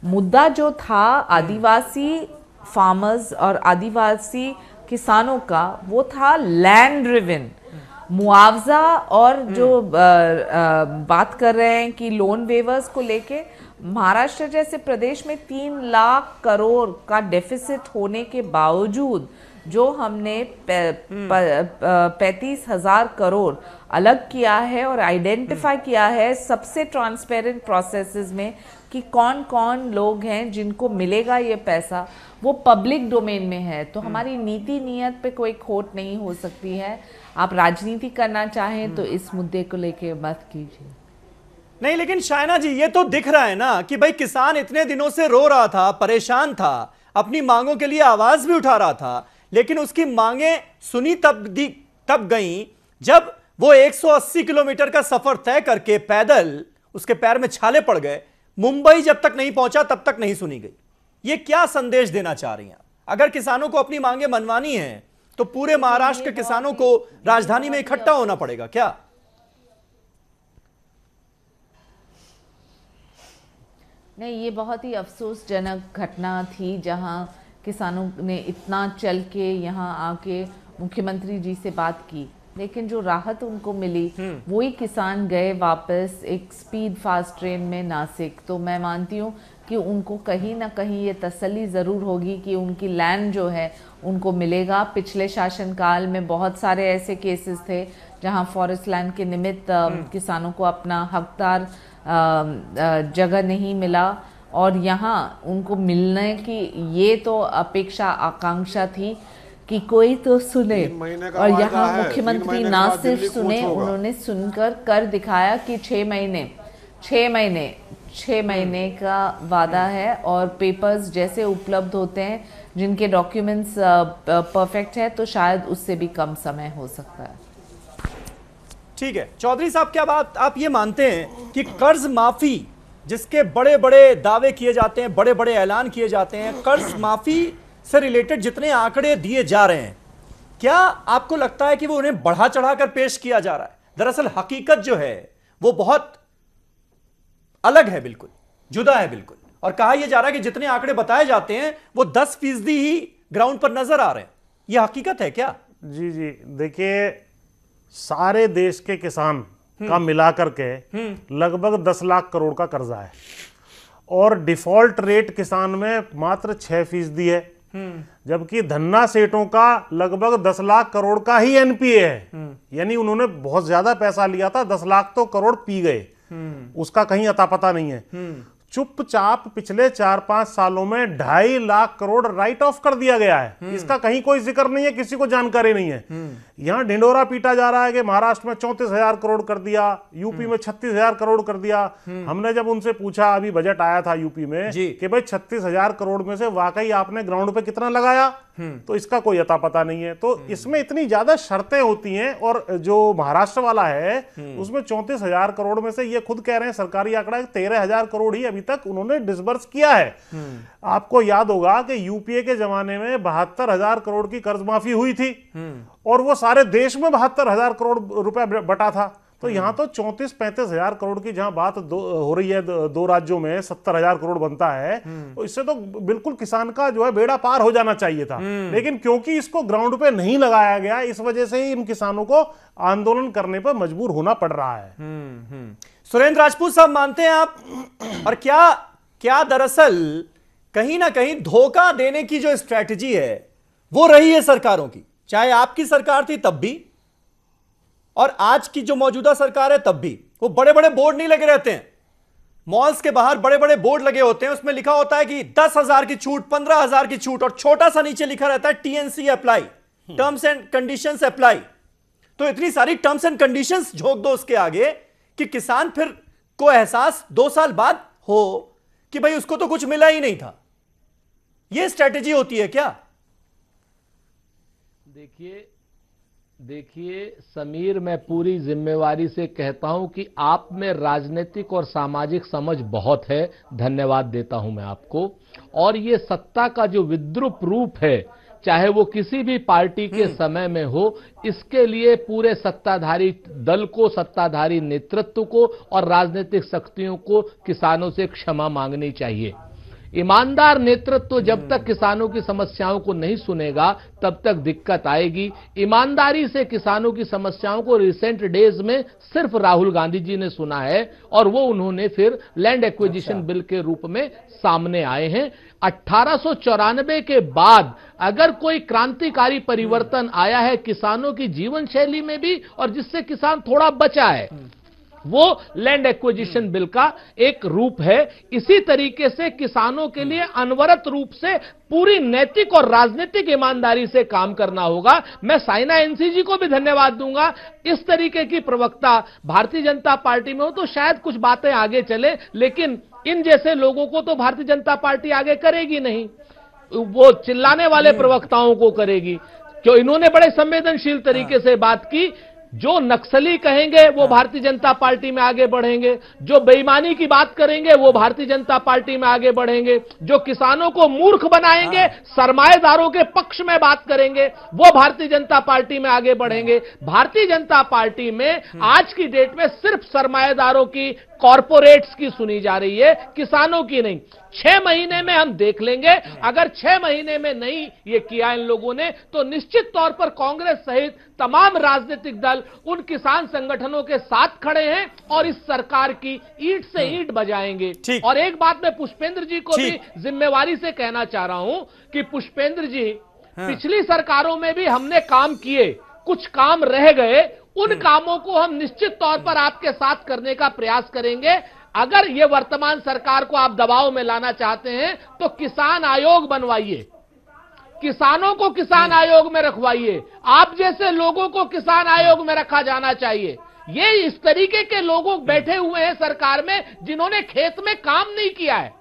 मुद्दा जो था आदिवासी फार्मर्स और आदिवासी किसानों का, वो था लैंड ड्रिवन मुआवजा। और जो बात कर रहे हैं कि लोन वेवर्स को लेके, महाराष्ट्र जैसे प्रदेश में 3 लाख करोड़ का डेफिसिट होने के बावजूद जो हमने 35,000 करोड़ अलग किया है और आइडेंटिफाई किया है सबसे ट्रांसपेरेंट प्रोसेसेस में कि कौन कौन लोग हैं जिनको मिलेगा ये पैसा, वो पब्लिक डोमेन में है। तो हमारी नीति नियत पे कोई खोट नहीं हो सकती है। आप राजनीति करना चाहें तो इस मुद्दे को लेके मत कीजिए। नहीं, लेकिन शाइना जी, ये तो दिख रहा है ना कि भाई किसान इतने दिनों से रो रहा था, परेशान था, अपनी मांगों के लिए आवाज भी उठा रहा था, लेकिन उसकी मांगें सुनी तब गई जब वो 180 किलोमीटर का सफर तय करके पैदल उसके पैर में छाले पड़ गए। मुंबई जब तक नहीं पहुंचा तब तक नहीं सुनी गई। ये क्या संदेश देना चाह रही हैं? अगर किसानों को अपनी मांगें मनवानी है तो पूरे महाराष्ट्र के किसानों को राजधानी में इकट्ठा होना पड़ेगा क्या? नहीं, ये बहुत ही अफसोसजनक घटना थी जहां किसानों ने इतना चल के यहाँ आके मुख्यमंत्री जी से बात की, लेकिन जो राहत उनको मिली वही किसान गए वापस एक स्पीड फास्ट ट्रेन में नासिक। तो मैं मानती हूँ कि उनको कहीं ना कहीं ये तसल्ली ज़रूर होगी कि उनकी लैंड जो है उनको मिलेगा। पिछले शासनकाल में बहुत सारे ऐसे केसेस थे जहाँ फॉरेस्ट लैंड के निमित्त किसानों को अपना हकदार जगह नहीं मिला और यहाँ उनको मिलने की ये तो अपेक्षा आकांक्षा थी कि कोई तो सुने। और यहाँ मुख्यमंत्री ना सिर्फ सुने, उन्होंने सुनकर कर दिखाया कि 6 महीने 6 महीने का वादा है और पेपर्स जैसे उपलब्ध होते हैं, जिनके डॉक्यूमेंट्स परफेक्ट है, तो शायद उससे भी कम समय हो सकता है। ठीक है चौधरी साहब, क्या बात आप ये मानते हैं कि कर्ज माफी जिसके बड़े बड़े दावे किए जाते हैं, बड़े बड़े ऐलान किए जाते हैं, कर्ज माफी से रिलेटेड जितने आंकड़े दिए जा रहे हैं, क्या आपको लगता है कि वो उन्हें बढ़ा चढ़ाकर पेश किया जा रहा है? दरअसल हकीकत जो है वो बहुत अलग है, बिल्कुल जुदा है बिल्कुल, और कहा यह जा रहा है कि जितने आंकड़े बताए जाते हैं वो 10% ही ग्राउंड पर नजर आ रहे हैं। यह हकीकत है क्या? जी जी, देखिए सारे देश के किसान का मिलाकर के लगभग 10 लाख करोड़ का कर्जा है और डिफॉल्ट रेट किसान में मात्र 6% है, जबकि धन्ना सेठों का लगभग 10 लाख करोड़ का ही एनपीए है। यानी उन्होंने बहुत ज्यादा पैसा लिया था, 10 लाख तो करोड़ पी गए, उसका कहीं अता पता नहीं है। चुपचाप पिछले 4-5 सालों में 2.5 लाख करोड़ राइट ऑफ कर दिया गया है। इसका कहीं कोई जिक्र नहीं है, किसी को जानकारी नहीं है। यहां ढिंडोरा पीटा जा रहा है कि महाराष्ट्र में 34,000 करोड़ कर दिया, यूपी में 36,000 करोड़ कर दिया। हमने जब उनसे पूछा, अभी बजट आया था यूपी में, कि भाई 36,000 करोड़ में से वाकई आपने ग्राउंड पे कितना लगाया, तो इसका कोई अता पता नहीं है। तो इसमें इतनी ज्यादा शर्तें होती हैं, और जो महाराष्ट्र वाला है उसमें 34,000 करोड़ में से ये खुद कह रहे हैं, सरकारी आंकड़ा 13,000 करोड़ ही अभी तक उन्होंने डिसबर्स किया है। आपको याद होगा कि यूपीए के जमाने में 72,000 करोड़ की कर्ज माफी हुई थी और वो सारे देश में 72,000 करोड़ रुपए बटा था। तो यहां तो 34-35,000 करोड़ की जहां बात हो रही है, दो राज्यों में 70,000 करोड़ बनता है, तो इससे तो बिल्कुल किसान का जो है बेड़ा पार हो जाना चाहिए था। लेकिन क्योंकि इसको ग्राउंड पे नहीं लगाया गया, इस वजह से ही इन किसानों को आंदोलन करने पर मजबूर होना पड़ रहा है। सुरेंद्र राजपूत साहब, मानते हैं आप? और क्या दरअसल कहीं ना कहीं धोखा देने की जो स्ट्रैटेजी है वो रही है सरकारों की, चाहे आपकी सरकार थी तब भी और आज की जो मौजूदा सरकार है तब भी? वो बड़े बड़े बोर्ड नहीं लगे रहते हैं, मॉल्स के बाहर बड़े बड़े बोर्ड लगे होते हैं, उसमें लिखा होता है कि 10,000 की छूट, 15,000 की छूट, और छोटा सा नीचे लिखा रहता है TNC apply, terms and conditions apply. तो इतनी सारी टर्म्स एंड कंडीशंस झोंक दो उसके आगे कि किसान फिर को एहसास 2 साल बाद हो कि भाई उसको तो कुछ मिला ही नहीं था। यह स्ट्रैटेजी होती है क्या? देखिए समीर, मैं पूरी जिम्मेवारी से कहता हूं कि आप में राजनीतिक और सामाजिक समझ बहुत है, धन्यवाद देता हूं मैं आपको। और ये सत्ता का जो विद्रूप रूप है, चाहे वो किसी भी पार्टी के समय में हो, इसके लिए पूरे सत्ताधारी दल को, सत्ताधारी नेतृत्व को और राजनीतिक शक्तियों को किसानों से क्षमा मांगनी चाहिए। ईमानदार नेतृत्व जब तक किसानों की समस्याओं को नहीं सुनेगा तब तक दिक्कत आएगी। ईमानदारी से किसानों की समस्याओं को रिसेंट डेज में सिर्फ राहुल गांधी जी ने सुना है और वो उन्होंने फिर लैंड एक्विजिशन बिल के रूप में सामने आए हैं। 1894 के बाद अगर कोई क्रांतिकारी परिवर्तन आया है किसानों की जीवन शैली में भी और जिससे किसान थोड़ा बचा है, वो लैंड एक्विजिशन बिल का एक रूप है। इसी तरीके से किसानों के लिए अनवरत रूप से पूरी नैतिक और राजनीतिक ईमानदारी से काम करना होगा। मैं साइना एनसी जी को भी धन्यवाद दूंगा। इस तरीके की प्रवक्ता भारतीय जनता पार्टी में हो तो शायद कुछ बातें आगे चले, लेकिन इन जैसे लोगों को तो भारतीय जनता पार्टी आगे करेगी नहीं, वो चिल्लाने वाले प्रवक्ताओं को करेगी। जो इन्होंने बड़े संवेदनशील तरीके से बात की, जो नक्सली कहेंगे वो भारतीय जनता पार्टी में आगे बढ़ेंगे, जो बेईमानी की बात करेंगे वो भारतीय जनता पार्टी में आगे बढ़ेंगे, जो किसानों को मूर्ख बनाएंगे, सरमाएदारों के पक्ष में बात करेंगे, वो भारतीय जनता पार्टी में आगे बढ़ेंगे। भारतीय जनता पार्टी में आज की डेट में सिर्फ सरमाएदारों की, कॉरपोरेट्स की सुनी जा रही है, किसानों की नहीं। 6 महीने में हम देख लेंगे, अगर 6 महीने में नहीं ये किया इन लोगों ने तो निश्चित तौर पर कांग्रेस सहित तमाम राजनीतिक दल उन किसान संगठनों के साथ खड़े हैं और इस सरकार की ईंट से ईंट बजाएंगे। और एक बात मैं पुष्पेंद्र जी को भी जिम्मेवारी से कहना चाह रहा हूं कि पुष्पेंद्र जी, पिछली सरकारों में भी हमने काम किए, कुछ काम रह गए, उन कामों को हम निश्चित तौर पर आपके साथ करने का प्रयास करेंगे। अगर ये वर्तमान सरकार को आप दबाव में लाना चाहते हैं तो किसान आयोग बनवाइए, किसानों को किसान आयोग में रखवाइए, आप जैसे लोगों को किसान आयोग में रखा जाना चाहिए। ये इस तरीके के लोग बैठे हुए हैं सरकार में जिन्होंने खेत में काम नहीं किया है।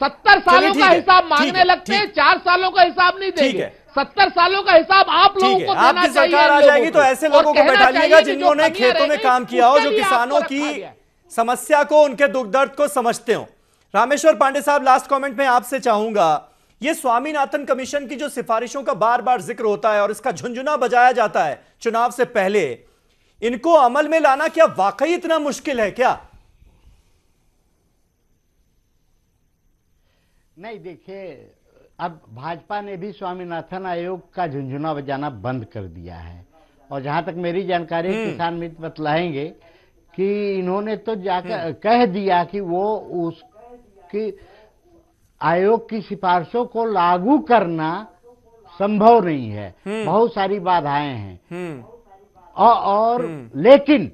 70 सालों का हिसाब मांगने लगते हैं, 4 सालों का हिसाब नहीं देंगे। 70 सालों का हिसाब आप लोगों को देना आपकी चाहिए। सरकार आ जाएगी तो ऐसे लोगों को बैठाइएगा जिन्होंने खेतों में काम किया हो, जो किसानों की समस्या को, उनके दुख दर्द को समझते हो। रामेश्वर पांडे साहब, लास्ट कमेंट में आपसे चाहूंगा, ये स्वामीनाथन कमीशन की जो सिफारिशों का बार बार जिक्र होता है और इसका झुंझुना बजाया जाता है चुनाव से पहले, इनको अमल में लाना क्या वाकई इतना मुश्किल है क्या? नहीं, देखिए, अब भाजपा ने भी स्वामीनाथन आयोग का झुंझुना बजाना बंद कर दिया है। और जहां तक मेरी जानकारी, किसान मित्र बतलाएंगे कि इन्होंने तो जाकर कह दिया कि वो उसकी आयोग की सिफारिशों को लागू करना संभव नहीं है, बहुत सारी बाधाएं हैं। और लेकिन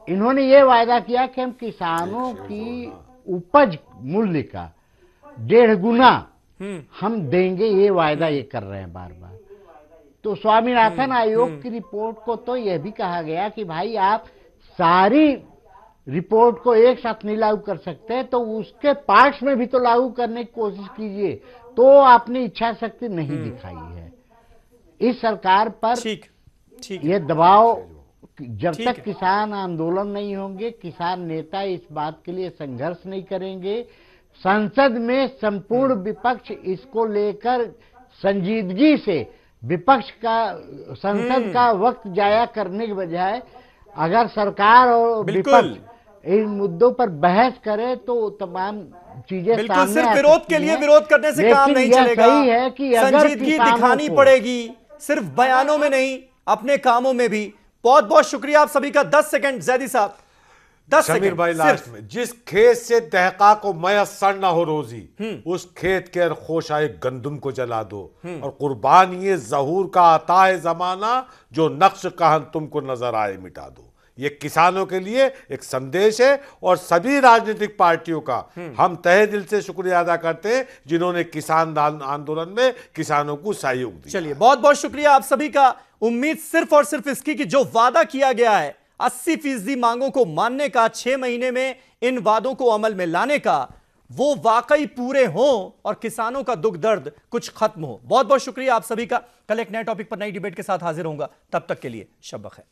इन्होंने ये वायदा किया कि हम किसानों की उपज मूल्य का 1.5 गुना हम देंगे, ये वायदा ये कर रहे हैं बार बार। तो स्वामीनाथन आयोग की रिपोर्ट को तो यह भी कहा गया कि भाई आप सारी रिपोर्ट को एक साथ नहीं लागू कर सकते, तो उसके पार्ट्स में भी तो लागू करने की कोशिश कीजिए। तो आपने इच्छा शक्ति नहीं दिखाई है इस सरकार पर। ये दबाव, जब तक किसान आंदोलन नहीं होंगे, किसान नेता इस बात के लिए संघर्ष नहीं करेंगे, संसद में संपूर्ण विपक्ष इसको लेकर संजीदगी से विपक्ष का, संसद का वक्त जाया करने के बजाय अगर सरकार और विपक्ष इन मुद्दों पर बहस करे तो तमाम चीजें सामने सिर्फ विरोध के लिए विरोध करने से काम नहीं चलेगा। सही है कि संजीदगी दिखानी पड़ेगी, सिर्फ बयानों में नहीं, अपने कामों में भी। बहुत बहुत शुक्रिया आप सभी का। 10 सेकंड जैदी साहब, 10 सेकंड। समीर भाई, लास्ट में, जिस खेत से दहका को मयस्सर न हो रोजी, उस खेत के खोशाए गंदुम को जला दो। और कुर्बान ये जहूर का आता है जमाना, जो नक्श कहन तुमको नजर आए मिटा दो। ये किसानों के लिए एक संदेश है और सभी राजनीतिक पार्टियों का हम तहे दिल से शुक्रिया अदा करते हैं जिन्होंने किसान आंदोलन में किसानों को सहयोग दिया। चलिए, बहुत बहुत शुक्रिया आप सभी का। उम्मीद सिर्फ और सिर्फ इसकी कि जो वादा किया गया है 80% मांगों को मानने का, 6 महीने में इन वादों को अमल में लाने का, वो वाकई पूरे हों और किसानों का दुख दर्द कुछ खत्म हो। बहुत बहुत शुक्रिया आप सभी का। कल एक नए टॉपिक पर नई डिबेट के साथ हाजिर होऊंगा, तब तक के लिए शब बखैर।